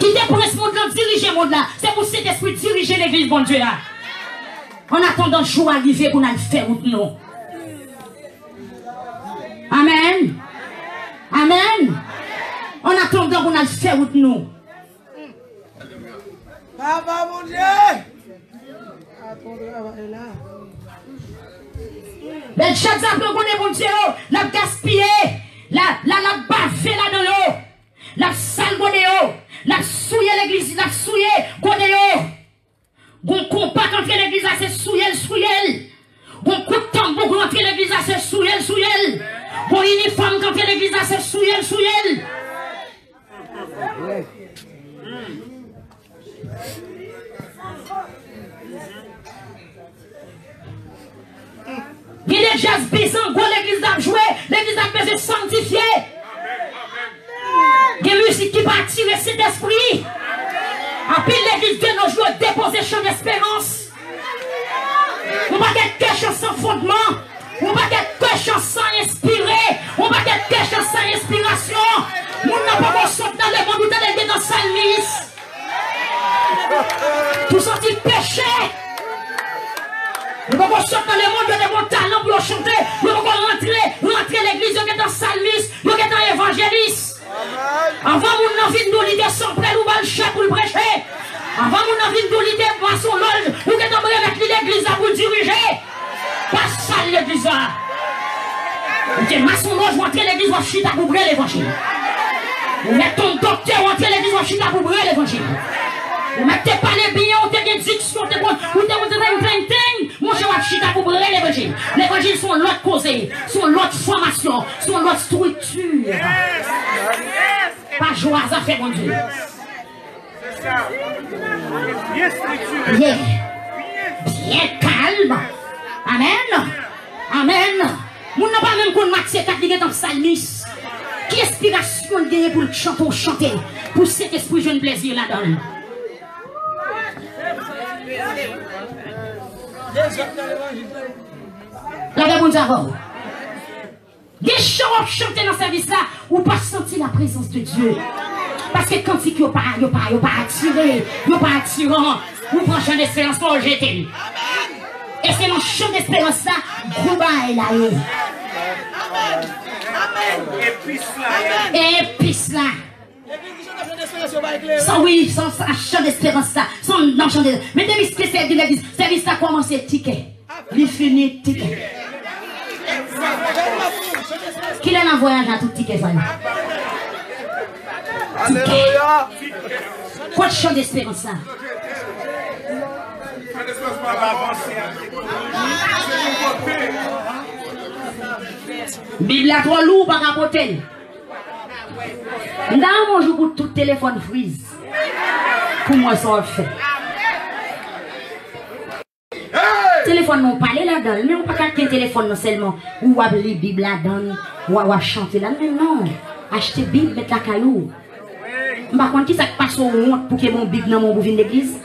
Qui dépresse mon monde, diriger mon monde là. C'est pour cet esprit diriger l'église, bon Dieu là. En attendant le jour arrivé pour nous faire route nous. Amen. Amen. En attendant pour nous faire route nous. Papa mon Dieu. Mais chaque fois qu'on est bon Dieu, la gaspiller, la baffer là dans l'eau, la salmonner, la souiller l'église, la souiller, godéo. Gon compas quand l'église a c'est souiller. Gon coup de tambour quand l'église a c'est souiller. Gon uniforme quand l'église a c'est souiller. Il y a des jazz puissants, l'église a joué, l'église a besoin de sanctifier. Il y a des musiques qui va attirer cet esprit. En plus, l'église de nos jours déposer champ d'espérance. On va get quelque sans fondement. On va get quelque sans inspirer. On va get quelque sans inspiration. On n'a pas sorti dans le monde où t'es dans Salmis. Tout sorti péché. Nous ne pouvons pas sortir dans le monde, il y a des bons talents pour chanter. Nous ne pouvons pas rentrer l'église, il y a dans Salmis, il y a dans évangéliste. Avant, nous n'avons pas de l'idée sans prêt, nous allons le chef pour le prêcher. Avant, nous n'avons pas de l'idée pour son loge, nous allons avec l'église pour le diriger. Pas ça l'église. Vous maçon loge, vous entrez l'église, vous chita pour brûler l'évangile. Vous mettez ton docteur, vous entrez l'église, vous chita pour brûler l'évangile. Vous mettez pas les billets, vous avez une diction, vous avez une mon cher chita pour brûler l'évangile. L'évangile sont l'autre causé, sont l'autre formation, sont l'autre structure. Pas joie à faire, mon Dieu. C'est ça. Bien structuré. Bien calme. Amen. Amen. Nous n'avons pas même qu'on Max 4 qui est dans Salmis. Qui inspiration de gagner pour le chanter, pour cet esprit jeune plaisir là-dedans. La bonne avant. Des chants chanter dans ce service là, ou pas sentir la présence de Dieu. Parce que quand il n'y a pas attiré, il n'y a pas attirant, vous prenez chant d'espérance pour jeter. Et c'est mon chant d'espérance là, gros bail là. Épice là. Sans oui, sans chant d'espérance là, sans non chant d'espérance. Mais demi spécial de l'église, service là commence ticket. Il finit ticket. Qui est en voyage à tout ticket ça? Alléluia. Quoi de chant d'espérance ça? Bible à trop lourd par capoter. Dans mon jour pour tout téléphone freeze. Pour moi ça va faire. Téléphone non parler là-dedans, mais on pas qu'un téléphone non seulement ou à lire Bible là-dedans, ou à chanter là, mais non. Acheter Bible, mettre la caillou. Par contre, qui ça passe au monde pour que mon Bible dans mon bouvin d'église?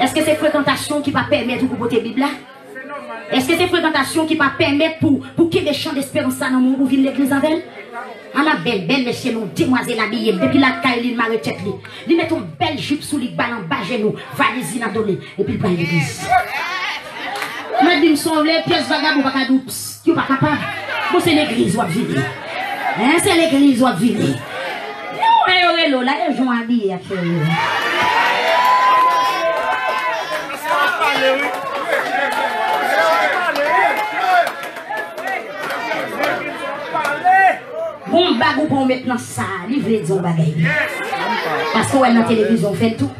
Est-ce que c'est fréquentation qui va permettre de porter Bible là? Est-ce que c'est fréquentation qui va permettre pour qu'il y ait des chants d'espérance dans mon bouvin l'église avec elle? On a belle, monsieur, nous, demoiselle habillée, depuis la caille, il m'a recheck lui. Il met une belle jupe sous les ballons, bas genou, valise dans donné, et puis il va à l'église. Je dis, sont les pièces vagabondes, pas capable, tu pas capable. Bon, c'est l'église qui va venir. C'est l'église qui va venir. Non, là, les gens habillés à faire. Bon bagou pour maintenant ça, livrer des bagailles. Parce que dans la télévision, on fait tout.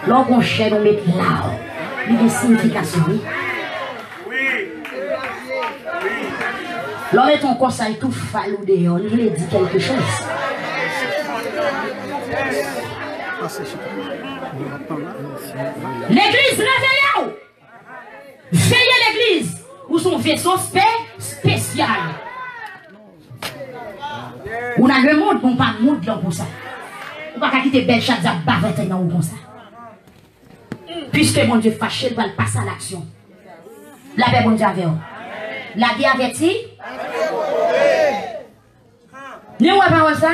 Lorsqu'on cherche, on met là. Il y a une signification. Lorsque ton conseil tout falou dehors, il veut dire quelque chose. L'église, réveillez-vous. Veillez l'église, où son vaisseau spécial. On a le monde, on pas le monde là pour ça. On va pas quitter belle chatte à bavette dans comme ça. Puisque mon Dieu fâché, il va passer à l'action. La paix, bon Dieu, avec vous. La vie avertie. Ne voyez pas ça?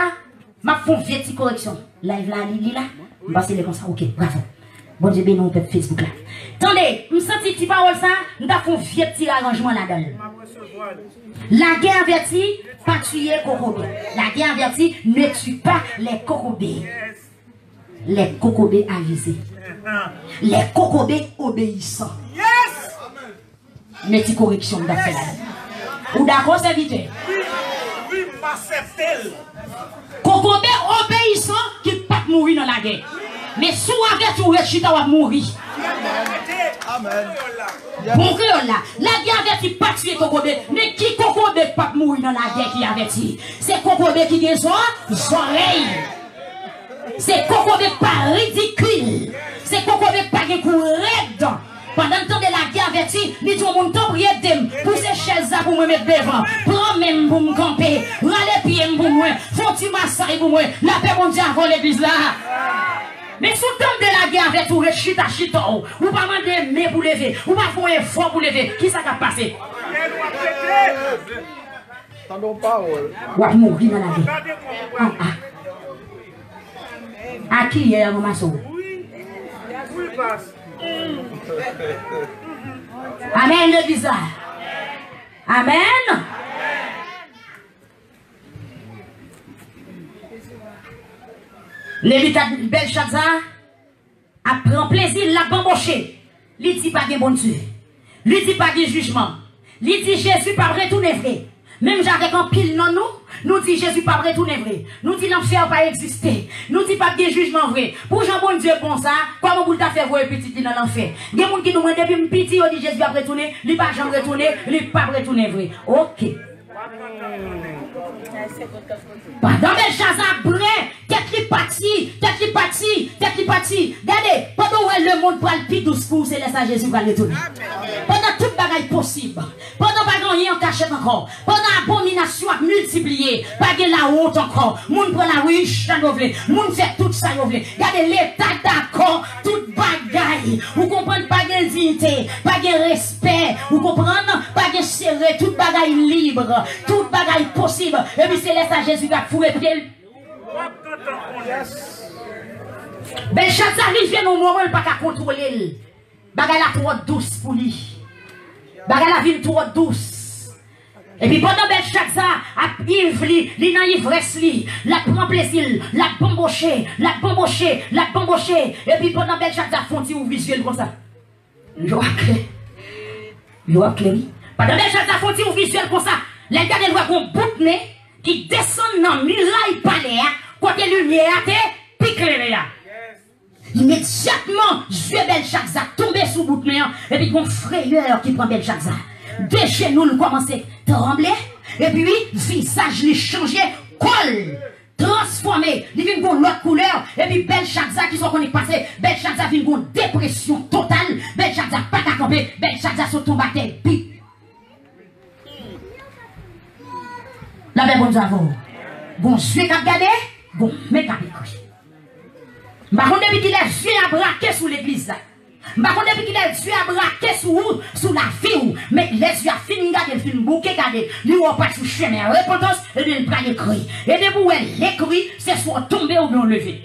Ma font vieille correction. Live là, Lili là. Je passe les comme ça. Ok, bravo. Bon Dieu, béni, on peut Facebook là. Attendez, je sens petit parole ça. Nous avons fait un petit arrangement là-dedans. La guerre avertie, pas tuer Kokobé. La guerre avertie, ne tue pas les Kokobé. Les Kokobé avisés. Les Kokobé obéissants. Mettez correction d'affaires. Ou d'accord, serviteur? Oui, m'accepte. Kokobé obéissant qui ne peut pas mourir dans la guerre. Mais si vous avez tout rechita, vous mourir. Amen. Bon créole là, la guerre avertit pas tuer Kokobé. Mais qui Kokobé ne peut pas mourir dans la guerre qui avertit? C'est Kokobé qui a des oreilles. C'est coco avec pas ridicule. C'est coco avec pas de coup raide. Pendant le temps de la guerre averti, les tout le monde t'en prier d'em. Pour ces chaises pour me mettre devant. Prends même pour me camper. Râle pied pour moi. Faut-tu massacrer pour moi. La paix mon Dieu avant l'église là. Mais sous le temps de la guerre avec tout, chita chita. Ou pas demander mais pour lever. Ou pas faire un effort pour lever. Qui ça qui a passé? Tendons parole. Ou à mourir dans la guerre. À qui est mon maçon? Oui, passe. Amen, l'église là. Amen. L'évita Belshazzar apprend plaisir la bamboché. Il dit pas de bon Dieu. Il dit pas de jugement. Il dit Jésus pas retourner vrai. Même avec un pile non nous dit Jésus pas retourner vrai. Nous dit l'enfer pas exister. Nous dit pas de jugement vrai. Pour Jean bon Dieu bon ça, comment vous t'a fait voir petit dans l'enfer. Il y a des gens qui nous demandent depuis petit on dit Jésus va retourner, il pas jamais retourner, il pas retourner vrai. OK. Pendant Belshazzar brûlé, tête qui parti. Regardez, pendant où le monde prend le plus douce pour c'est laisser Jésus va retourner. Pendant toute bagaille possible, pendant bagaille en cachette encore, pendant abomination multipliée, pas de la honte encore, monde prend la riche, monde fait tout ça, regardez l'état d'accord, toute bagaille, vous comprenez pas de dignité, pas de respect, vous comprenez pas de serré, toute bagaille libre, toute bagaille possible, et puis c'est laisser Jésus va fouer pied. Belshazzar il vient au moment où pas qu'à contrôler. Bagay la trop douce pour lui. Bagay la ville trop douce. Et puis pendant Belshazzar a ivre li, li nan ivresse li, la prend plaisir, la bamboché. Et puis pendant Belshazzar font ou visuel comme ça. Yo clé. Pendant Belshazzar font ou visuel comme ça. Les gars de loi qu'on bout nez qui descend dans muraille palais côté lumière te pique les gars. Immédiatement, yeux Belshazzar tombé sous bout de main, et puis une frayeur qui prend Belshazzar. Deux genoux commencent à trembler, et puis visage lui changé, col transformé, il vient une autre couleur, et puis Belshazzar qui sont connus passé, Belshazzar vient une dépression totale, Belshazzar pas qu'à camper, Belshazzar se tombe à terre, puis la même bonne avant. Bon, je vais regarder, bon, mais qu'à écouter. Par contre, depuis qu'il a Dieu à braquer sous l'église, par contre, depuis qu'il a Dieu à braquer sous la vie, mais les yeux à finir, il fait une bouquet, il va pas sous chemin, repentance, et il prend l'écrit. Et depuis où elle l'écrit, c'est soit tomber ou bien lever.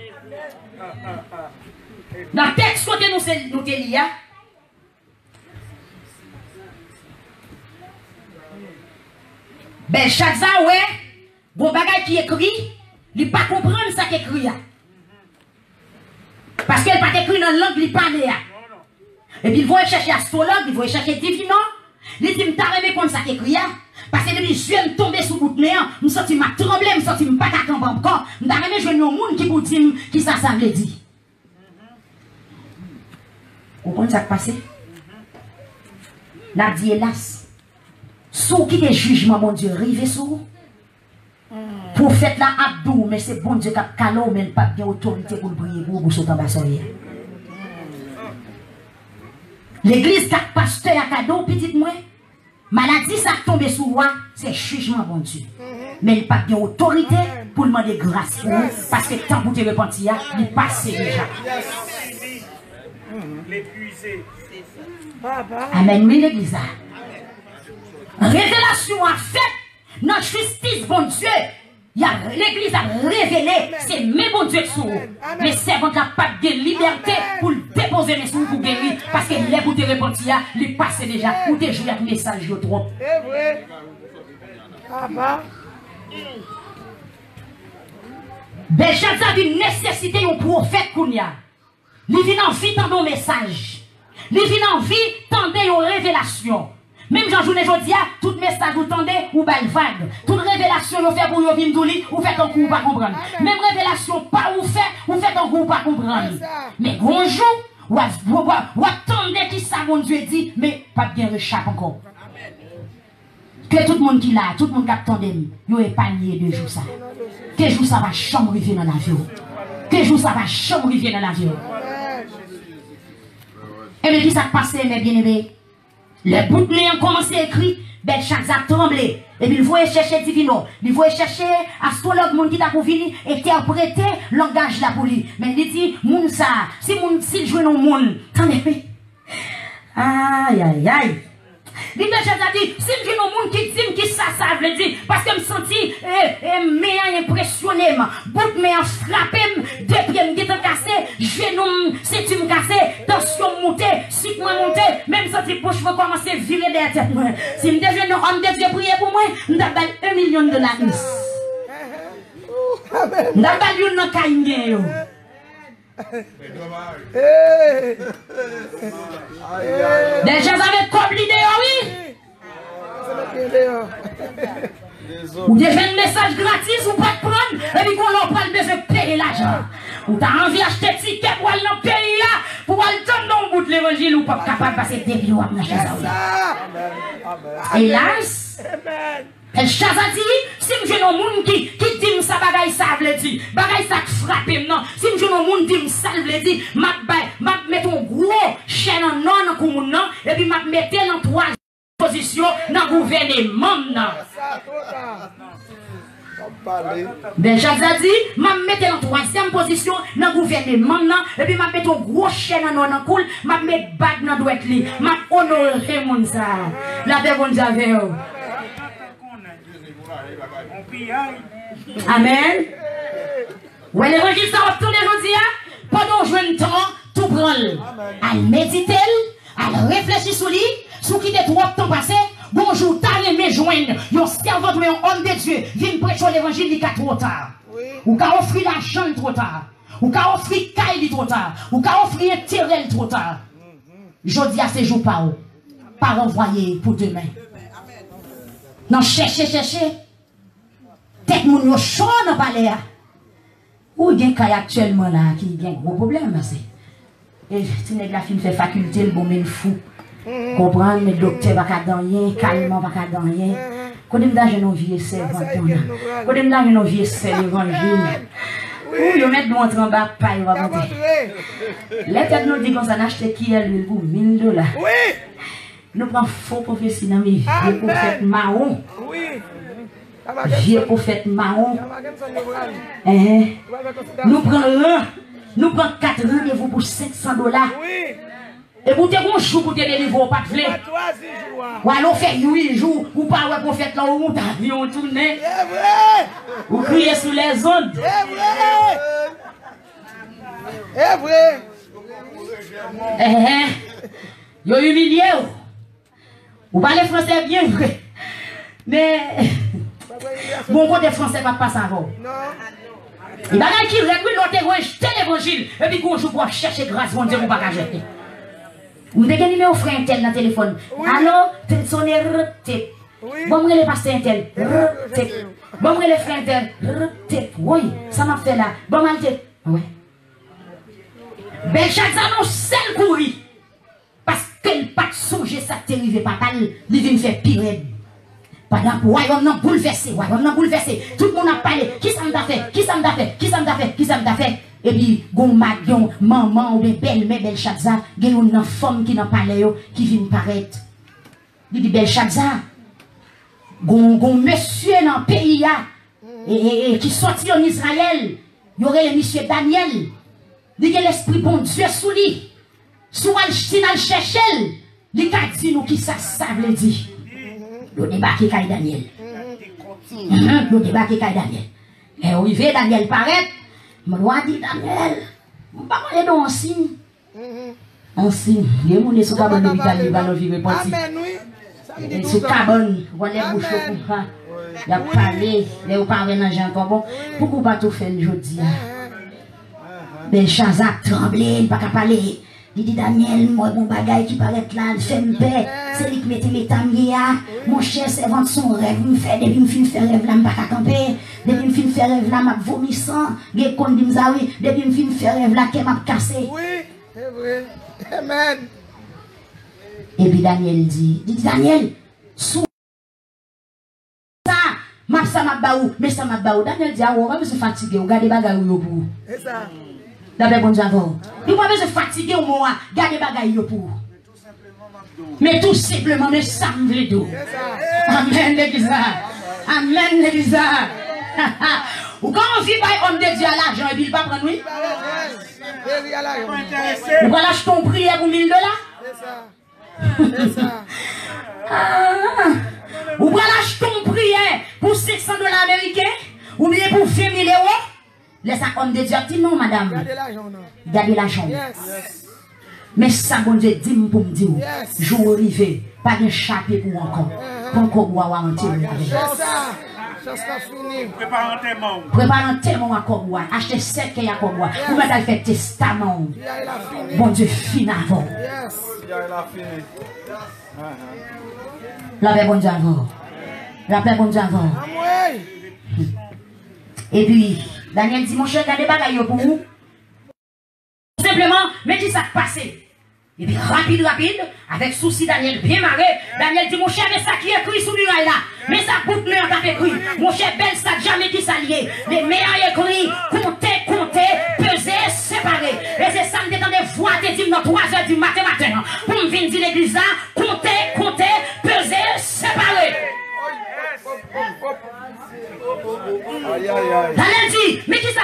Dans le texte, côté nous te lis, Belshazzar, ouais, bon bagage qui écrit, il ne pas comprendre ça qui écrit. Parce qu'elle n'a pas écrit dans la langue, il parle. Et puis, il va chercher astrologue, il va chercher divinant. Il dit, je ne comme ça qui écrit. Parce que depuis, je viens de tomber sous bout de nez, je me sens que je tremblé, je me sens que je ne pas camper encore. Je me suis dit, un monde qui vous dit, qui ça veut dire. Vous comprenez ça qui passe? La dit, hélas, sous qui des jugements, mon Dieu, rivé sous. Pour faire la abdou, mais c'est bon Dieu qui a calé, mais pas bien autorité pour prier pour vous sauter en bas. L'église qui a pasteur à cadeau, petite moi, maladie ça tombe sous moi, c'est jugement bon Dieu. Mais il pas bien autorité pour demander grâce pour vous, parce que tant que vous te repenti, il passe déjà. L'épuiser. Amen, oui, l'église. Révélation a fait. Notre justice, bon Dieu, l'église a révélé, c'est mes bon Dieu sous. Mais c'est bon n'a pas de liberté pour déposer mes sous pour guérir. Parce que les bouteilles repentis, les passent déjà. Pour te jouer avec le message de trop. Belshazzar dit nécessité un prophète Kounia. Il vient en vie tendre un message. Il vient en vie tendre une révélation. Même Jean journée aujourd'hui, tout message vous tendez ou belle vague. Toute révélation vous fait pour vous venir d'ouli, vous faites un coup pas comprendre. Même révélation pas vous faites un coup pas comprendre. Mais bonjour, vous attendez qui ça mon Dieu dit, mais pas bien rechappe encore. Que tout le monde qui l'a, tout le monde qui attendait, vous épargnez 2 jours ça. Que jour ça va chambre dans la vie. Que jour ça va jamais arriver dans la vie. Et bien, qui ça passe, mes bien-aimés? Le bout de nez ont commencé à écrire, Belchasse a tremblé. Et puis, il faut chercher divino. Il faut chercher astrologue, moun qui t'a pour venir interpréter le langage là pour lui. Mais il dit, moun ça, si moun, s'il joue dans moun, attendez, aïe, aïe, aïe. Dit Belchasse a dit, si je joue dans moun qui dit, qui ça veut dire, parce que je me senti, mais impressionné, bout de me frappé, deux pieds me cassé, genou, c'est tu me cassé, tension montée, sucre monté, même senti poche me commencer à virer des têtes. Si je deviens un homme de Dieu prier pour moi, je vais $1 million. Je vais un caïn. Des gens avaient comme l'idée, oui. Ou des jeunes messages gratis, ou pas de prendre, et puis qu'on leur parle besoin de payer l'argent. Ou t'as envie d'acheter ticket pour aller dans le pays là, pour aller dans le bout de l'évangile, ou pas capable de passer des vidéos à la chaise. Hélas, elle chasse a dit, si je suis un monde qui dit ça bagaille ça veut dire, bagaille ça frappe non. Si je suis un monde qui dit ça veut dire, m'a mettre un gros chaîne en non comme non, et puis m'a mettre dans 3 positions dans le gouvernement non. Ben Jacques a dit, m'a mettre en 3e position dans le gouvernement non, et puis m'a mettre un gros chaîne en non cool, m'a mettre bague dans droite li, m'a honorer mon ça. La paix bon j'avais. Amen. Ouais, l'évangile ça va tourner aujourd'hui, pendant je temps, tout prendre. À méditer, à réfléchir sur lui, sur qui des 3 temps passé. Bonjour, t'as aimé joindre, yon servant ou un homme de Dieu, vient prêcher l'évangile, il est trop tard. Ou qu'a offrir l'argent trop tard. Ou qu'a offrir caille trop tard. Ou qu'a offrir terrain trop tard. Je dis à ces jours pas envoyer pour demain. Non, cherchez. Tête moun yo chaud dans palais. Ou bien kay actuellement là qui a un gros problème c'est. Et si nèg la fin fait faculté le bon men fou. Comprendre mais docteur pas ka rien, calmement pas ka rien. Quand dem dans jeune vieux servant là. Quand dem dans jeune vieux servant évangile. Ou yo mettre nous entrer en bas paille va monter. Les têtes nous dit qu'on s'en acheter qui est lui pour $1000. Oui. Nous prend faux prophétie dans mes vieux prophète marron. Oui. Vieux prophète marron. Nous prenons 4 rendez-vous pour $500. Et vous avez un jour pour te délivrer, pas de flé. Ou alors faire 8 jours, ou pas un prophète là où vous avion tourné. Vous criez sous les ondes. C'est vrai. Vous humilié. Vous parlez français bien vrai. Mais. Bon côté français va pas savoir. Il va qui réduit l'autre jeter l'évangile et puis qu'on joue pour chercher grâce mon Dieu pour pas jeter. Vous avez numéro frère Intel dans le téléphone. Allô, sonner rete. Bon le pasteur Intel. Rete. Bon le frère Intel. Rete. Oui, ça m'a fait là. Bon malte. Ouais. Ben chaque annonce celle courir. Parce qu'elle pas songer ça t'arrive papa, il vient faire pire. Pendant que royaume n'a bouleversé, tout le monde a parlé, qui ça m'a fait. Et puis, gon maman ou bien belle Chadza, il y a une femme qui n'a pas parlé, qui vient paraître. Il dit belle Chadza, gon monsieur dans le pays, et qui sorti en Israël, il y aurait le monsieur Daniel, il y a l'esprit bon Dieu sous lui, sous al chercher, il a dit nous qui ça veut dire. Le débarqué Kay Daniel. Le débarqué Kay Daniel. Et arrivé Daniel paraît, je dois dire Daniel, je ne vais pas aller dans un signe. Un signe. Il y a des gens qui sont dans l'hôpital, ils vont vivre parti. Sous cabane, on les bouches au coupant. Il y a parlé, il y a parlé dans Jean Corbon. Pourquoi pas tout faire aujourd'hui? Ben Chazak tremblé, il ne peut pas parler. Il dit Daniel, moi mon bagage qui paraît là, fait me paix. C'est lui qui mettait mes tamiers. Mon cher servant son rêve, me fait depuis me fin faire rêve là, me pas camper. Depuis me fin faire rêve là, m'a vomissant. Gay kon dit m'zawi, depuis me fin faire rêve là, qu'elle m'a cassé. Oui, c'est vrai. Amen. Et puis Daniel dit Daniel, sous ça, m'a ça m'a baou, mais ça m'a baou. Daniel dit, ah, on va me fatiguer, on garde les bagages pour vous. C'est ça. D'après bon Dieu, nous pas besoin de fatiguer au moins, garder les bagages pour. Mais tout simplement, mais ça me veut tout. Amen, l'église. Amen, l'église. Ou quand on vit par homme de Dieu à l'argent, et puis il va prendre, oui? Ou va lâcher ton prière pour $1000? C'est ça. Ou va lâcher ton prière pour $600 américains? Ou bien pour 20 000 €? Laisse un homme de Dieu dit non, madame. Gardez l'argent, non. Gardez l'argent. Yes. Mais ça, bon Dieu, dis-moi pour me dire. Yes. Jour arrivé, pas de chapeau pour encore. Pour encore boire ou en tirer. C'est ça. Ça sera fini. Prépare un témoin. Prépare un témoin à Koboua. Achetez 7 qu'il y a Koboua. Vous mettez à faire testament. Il a fini. Bon Dieu, fin avant. Yes. Il a fini. La paix, bon Dieu avant. La paix, bon Dieu avant. Amoué. Et puis, Daniel dit, mon cher, gardez bagaille pour vous. Simplement, mais qui s'est passé? Et puis, rapide, avec souci, Daniel bien marré. Daniel dit, mon cher, mais ça qui est écrit sous muraille là. Mais ça goûte meilleur qu'a écrit. Mon cher, belle, ça jamais qui s'allier. Les meilleurs écrits, compter, peser, séparer. Et c'est ça, me dans des voix, te dit, dans 3 h du matin, pour me venir dire l'église là, compter, peser, séparer. Daniel dit, mais qui ça?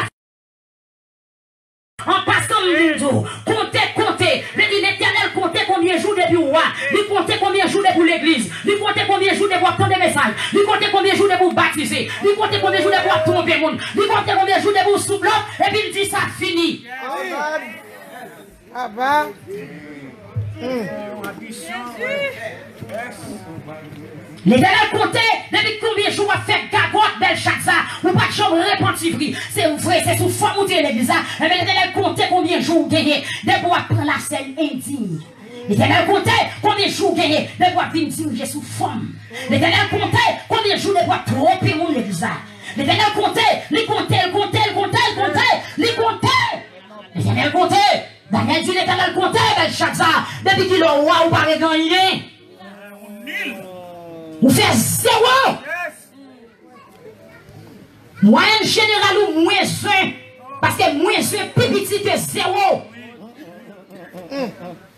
En passant le jour, comptez. L'Éternel comptait combien de jours depuis le roi. Il comptait combien de jours depuis l'église. Il comptait combien de jours depuis prendre des messages. Il comptait combien de jours depuis baptiser. Il comptait combien de jours depuis tromper le monde. Il comptait combien de jours depuis sous bloc. Et puis il dit ça fini. Ah bah. L'Éternel comptait depuis combien de jours a fait gagote Belshazzar ou pas de chambre repentivri. C'est vrai, c'est sous forme de l'église. Mais l'Éternel comptait combien de jours gagné de pouvoir prendre la scène indigne. L'Éternel comptait combien de jours gagné de pouvoir venir diriger sous forme. L'Éternel comptait combien de jours de pouvoir tromper mon l'église. L'Éternel comptait, il comptait. L'Éternel comptait. Daniel dit l'Éternel comptait Belshazzar depuis qu'il est roi ou pas gagné. Vous faites 0. Moyenne générale ou moins 1. Parce que moins 1 plus petit que 0.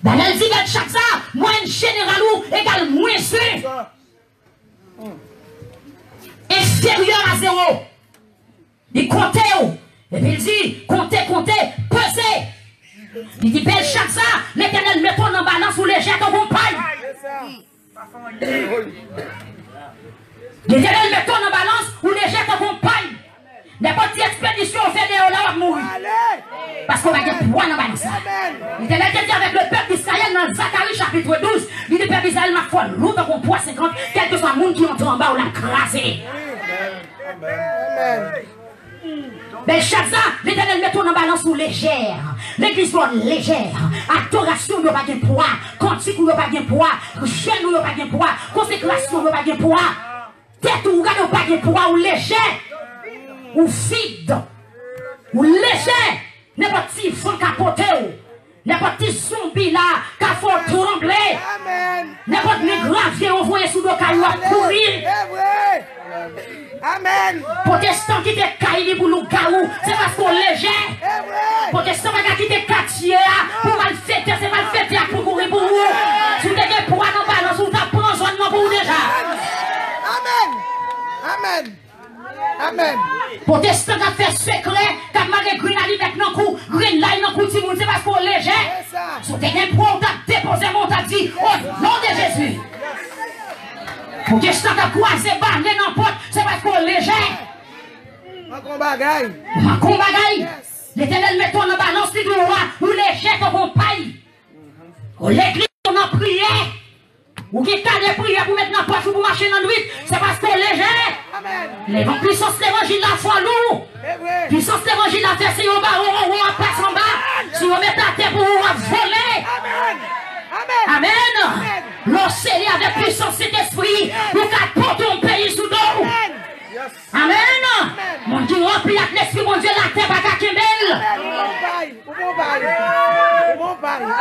Daniel dit Belshazzar, moyenne générale ou égale moins 1. Inférieur à 0. Il comptait. Et puis il dit, comptez, pesez. Il dit Belshazzar, l'Éternel met ton en balance ou les jette en compagne. L'Éternel met ton en balance ou les jette en compagne. N'importe quelle expédition fait des on va mourir. Parce qu'on va gagner poids dans la balance. L'Éternel dit avec le peuple d'Israël dans Zacharie chapitre 12. Il dit le peuple d'Israël m'a foi lourd dans poids 50. Quel que soit le monde qui entre en bas ou l'a crasé. Amen. Belshazzar, l'Éternel met ton en balance ou légère. L'église soit légère. Adoration, il n'y a pas de poids. Cantique, il n'y a pas de poids. Jeûne, il n'y a pas de poids. Consécration, il n'y a pas de poids. Tête ou regard, il n'y a pas de poids. Ou léger. Ou vide. Ou léger. N'importe qui font capoter. N'importe qui zombie là, qui font trembler. N'importe qui gravier envoyé sous le caillou à courir. Amen. Protestant qui te caille pour nous gaou, c'est parce qu'on est léger. Protestant qui te quartier pour mal fêter, c'est mal fêter pour courir pour vous. Si vous avez poids dans balance, vous avez pris soin pour vous déjà. Amen. Protestant qui fait secret, qui a marqué green ali avec nos coups, green line dans coups, c'est parce qu'on est léger. Si vous avez poids, vous avez déposé mon t'a dit au nom de Jésus. Protestant qui a croisé barre n'importe, c'est parce qu'on est léger. Encore bagaille. L'Éternel met ton en balance du roi, ou léger qu'on paye. Ou l'église on a prié. Ou qui t'a des prières pour mettre dans la poche ou pour marcher dans l'huile, c'est parce qu'on est léger. Les puissance de l'évangile la foi lourd. Puissance de l'évangile la fait si on va on passe en bas. Si on met la terre pour voler. Amen. L'océan avec puissance cet esprit, nous capons ton pays sous l'eau. Amen. Mon Dieu remplit avec l'esprit, mon Dieu, la terre va qu'à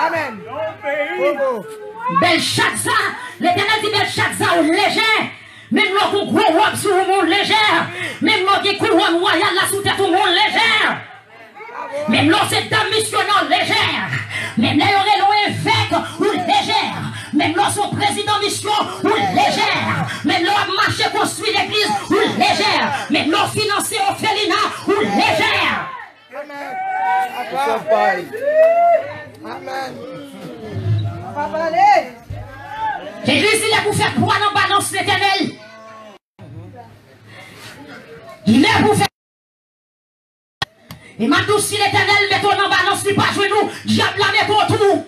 Amen. Belshazzar, l'Éternel dit Belshazzar au léger. Même là, qu'on gros robe sur le monde légère. Même là, qui couronne royale là sous tête au monde légère. Même là, c'est dame missionnaire légère. Même là, il y aurait l'évêque ou légère. Même là, son président mission ou légère. Même là, marché construit l'église ou légère. Même là, financer orphelinat ou légère. Amen. Amen. L'église, il est pour faire poids dans la balance l'éternel. Il est pour faire. Et maintenant, si l'éternel met ton en balance, il pas jouer nous. Diable la met pour tout.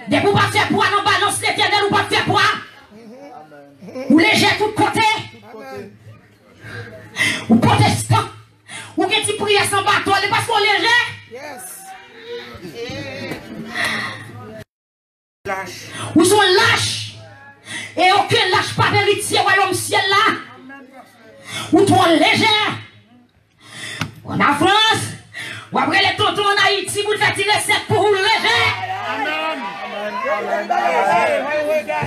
Dès que vous ne pas faire poids dans la balance l'éternel, ou pas faire poids. Ou léger tout côté. Ou protestant. Ou qui tu pries sans bâton, parce qu'on léger. Lâche. Ou sont lâches. Et aucun lâche pas vérité au royaume ciel là. Ou trop léger. En France, ou après les tontons en Haïti, vous faites tirer 7 pour vous léger.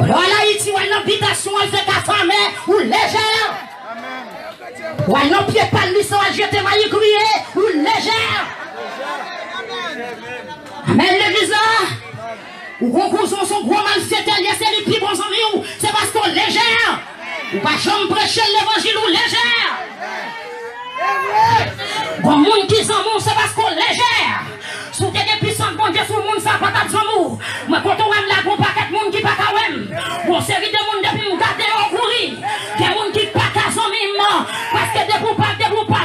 Alors en Haïti, ou en habitation, elle fait ta femme, ou légère. Ou en pied pas lui, ça va jeter ma crier, ou légère. Amen, l'église là. Ou qu'on cause son gros malfaiteur, c'est les plus bons amis, c'est parce qu'on légère. Ou pas jamais prêcher l'évangile ou légère. Bon monde qui s'en moue, c'est parce qu'on légère. Si vous avez des puissants de bon Dieu sur le monde, ça va pas d'amour. Mais quand on aime la groupe, pas quatre monde qui pas qu'à même. Bon, série de monde depuis nous garder au courir. Des monde qui pas qu'à son mime. Parce que des groupes pas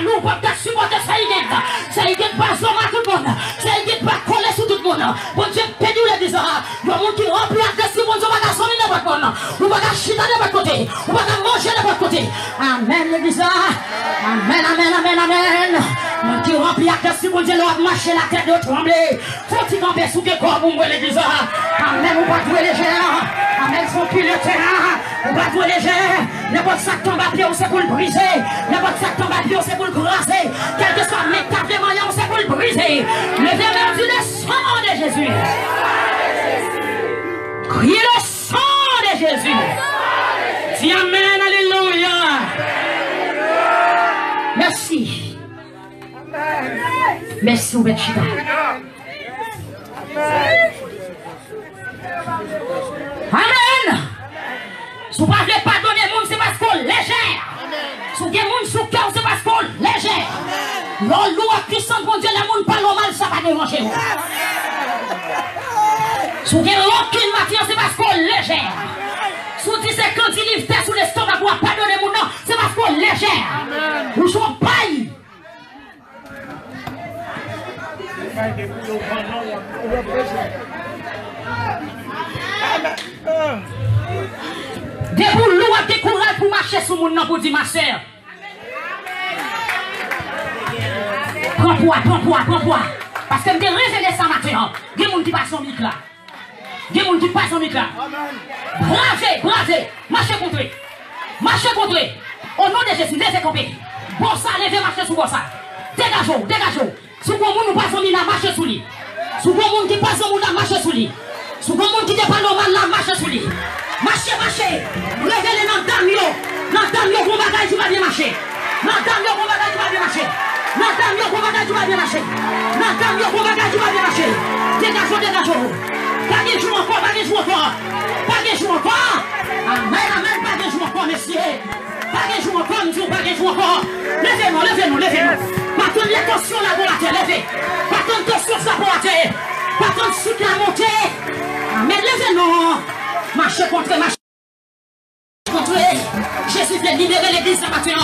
nous, pour te supporter ça y est. Ça y est pas sur tout le monde. Ça y est pas coller sur tout le monde. Bon Dieu, pédou les bizarres. Il y a un monde qui remplit la question, bon Dieu, va qu'à son mime de votre monde. Ou va qu'à chiter de votre côté. Ou va qu'à manger de votre côté. Amen, les bizarres. Amen, amen, amen, amen. Mon qui remplit la question, bon Dieu, l'on va marcher la tête de trembler. Faut-il camper sous que corps pour moi, les bizarres. Amen, on va jouer légère. Amen, son pile le terrain. On va jouer légère. N'importe sac tombe à pied, on sait pour le briser. N'importe sac tombe à pied, on sait pour le grasser. Quel que soit méthode de moyen, on sait pour le briser. Levez la du le sang de Jésus. Criez le sang de Jésus. Dis amen, alléluia. Merci. Merci, Oubetchida. Amen. Si vous ne pouvez pas donner le monde, c'est parce qu'on est légère. Si vous avez monde sous cœur, c'est parce qu'on est légère. L'eau puissante, mon Dieu, le monde pas normal, ça va déranger. Si vous avez aucune matière, c'est parce qu'on est légère. Si vous dites que quand il livre sous l'estomac, vous ne pas donner mon nom, c'est parce qu'on est légère. Vous sont paille. Des boules lourdes de courage pour marcher sur mon nom pour dire ma soeur. Prends poids. Parce que je me révélé ça matin. Il y a des gens qui passent son mic là. Il y a des gens qui passent son mic là. Bravez. Marchez contre eux. Au nom de Jésus, levez compé. Bon ça, levez, marchez sous bon ça. Dégageons. Si vous ne passez son mic là, marchez sous lui. Si vous qui passe son mic là, marchez sous lui. Si vous qui n'est pas normal là, marchez sous lui. Marchez. Révélez dans le gros bagage, tu vas bien marcher. Dans le gros bagage, tu vas bien marcher. Dégageons. Pas de jour encore. Amen, pas de jour encore, messieurs. Pas de jour encore. Levez-nous. Pas de tension là pour la terre, levez. Pas de tension ça pour la terre. Pas de sucre à monter. Amen, levez-nous. Marchez contre. Jésus veut libérer l'église ce matin.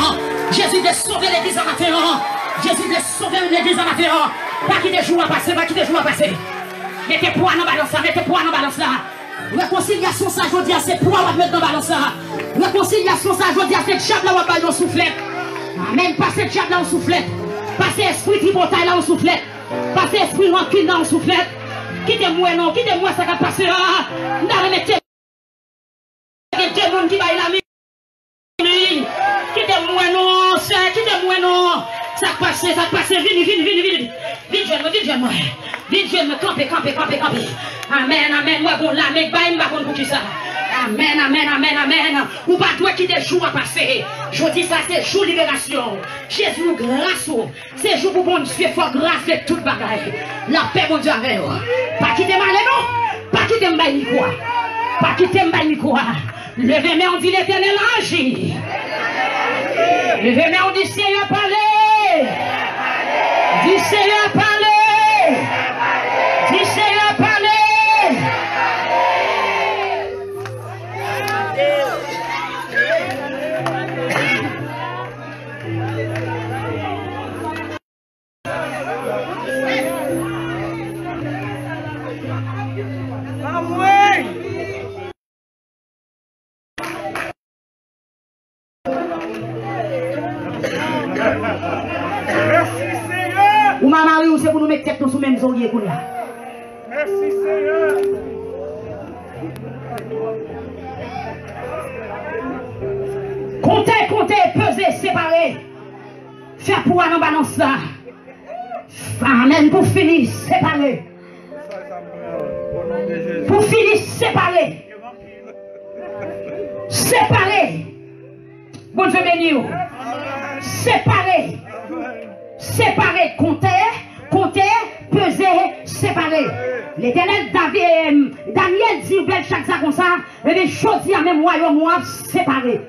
Jésus veut sauver l'église ce matin. Pas qui des jours à passer. Mettez poids dans la balance là. Réconciliation, ça, je dis, c'est poids à mettre dans la balance là. Réconciliation, ça, je dis, c'est diable là, on va dans soufflette. Amen, passez diable là, on soufflette. Passez esprit qui bataille là, on soufflette. Passez esprit rancune là, on soufflette. Quittez-moi, ça va passer là. N'a mettez. Des gens qui va la nuit. Quittez-moi, non. Ça passe, vite. Vite, je me camper. Amen, moi, bon, la mec, bah, il m'a bon pour ça. Amen, amen, amen, amen. Ou pas toi qui des jours à passer. Je dis ça, c'est jour de libération. Jésus nous grâce. C'est jour pour bon Dieu, faut grâce de toute bagaille. La paix, mon Dieu, avec vous. Pas quitter mal, non? Pas quitter m'baille quoi? Pas quitter m'baille quoi? Levez main, on dit l'éternel agit. Levez main, on dit Seigneur parler. Dis Seigneur parler. Dis Seigneur parler. Ou ma mari ou c'est pour nous mettre tête sous même oreiller pour là. Merci Seigneur. Comptez, peser, séparer. Faire pour un balance ça. Amen, pour finir, séparer. Pour finir, séparer. Séparer. Bon Dieu béni. Séparer. Séparer, compter, peser, séparer. L'Éternel Daniel dit belle chaque ça comme ça, et les choses à même royaume moi séparé.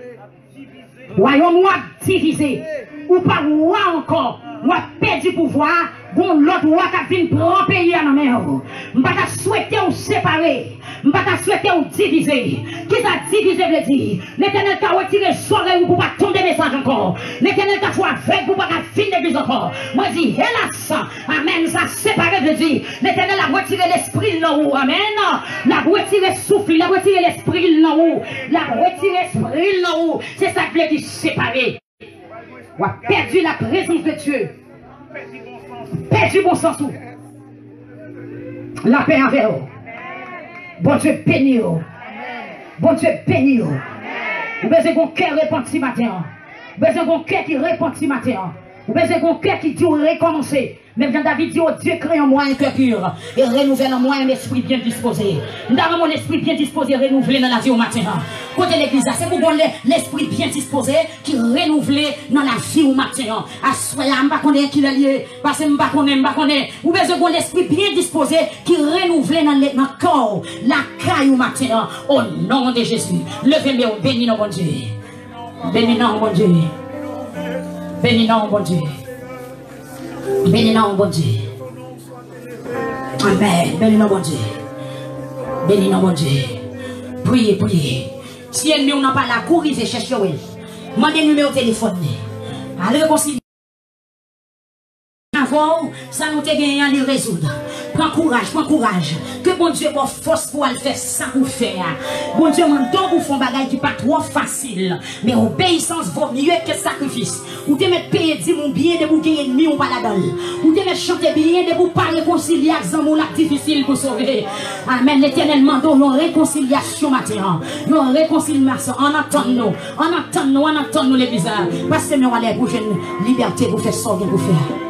Royaume moi divisé. Ou pas roi encore. Moi perdu pouvoir. Bon l'autre roi qui vient prendre pays à la main. M'pas souhaiter ou séparer. M'pas souhaiter ou diviser. Qui ça diviser veut dire? L'Éternel t'a retiré soirée ou pour pas tomber message encore. L'Éternel t'a fait avec pour pas finir l'église encore. Moi dis hélas. Amen. Ça séparé veut dire. L'Éternel a retiré l'esprit là haut. Amen. L'a retiré souffle. L'a retiré l'esprit là haut. L'a retiré l'esprit là haut. C'est ça que veut dire séparer. On a perdu la présence de Dieu. Perdu bon sens. La paix avec vous. Bon Dieu béni. Bon Dieu béni. Vous avez besoin d'un cœur repenti matin. Vous avez besoin d'un cœur qui repenti matin. Vous avez besoin d'un cœur qui dit recommencer. Même quand David dit, oh Dieu, crée en moi un cœur pur et renouvelle en moi un esprit bien disposé. Dans mon esprit bien disposé, renouvelé dans la vie au matin. Côté l'église, c'est pour l'esprit bien disposé qui renouvelle dans la vie au matin. À soya, je ne sais pas qui est lié, parce que je ne sais pas. Vous avez besoin l'esprit bien disposé qui renouvelle dans le corps, la caille au matin. Au nom de Jésus. Levez-le, bénis nos bon Dieu. Bénis nos bon Dieu. Bénis nos bon Dieu. Bénis nous, bon Dieu. Amen. Bénis nous, bon Dieu. Bénis nous, bon Dieu. Priez, priez. Si ennemi n'a pas la courir, c'est chercher. Mandez le numéro de téléphone. Allez réconcilier. Ça nous te gagné à les résoudre. Prends courage, prends courage. Que bon Dieu ait force pour le faire ça pour faire. Bon Dieu m'a donné pour faire des choses qui pas trop facile. Mais obéissance vaut mieux que sacrifice. Ou te mettre payer 10 mon bien de vous gagner ennemi ou pas la donne. Ou te mettre chanter bien de vous pas réconcilier avec un monde difficile pour sauver. Amen. L'Éternel m'a donné une réconciliation matin. Une réconciliation. En attendant nous l'église. Parce que nous allons pour une liberté pour faire sortir pour faire.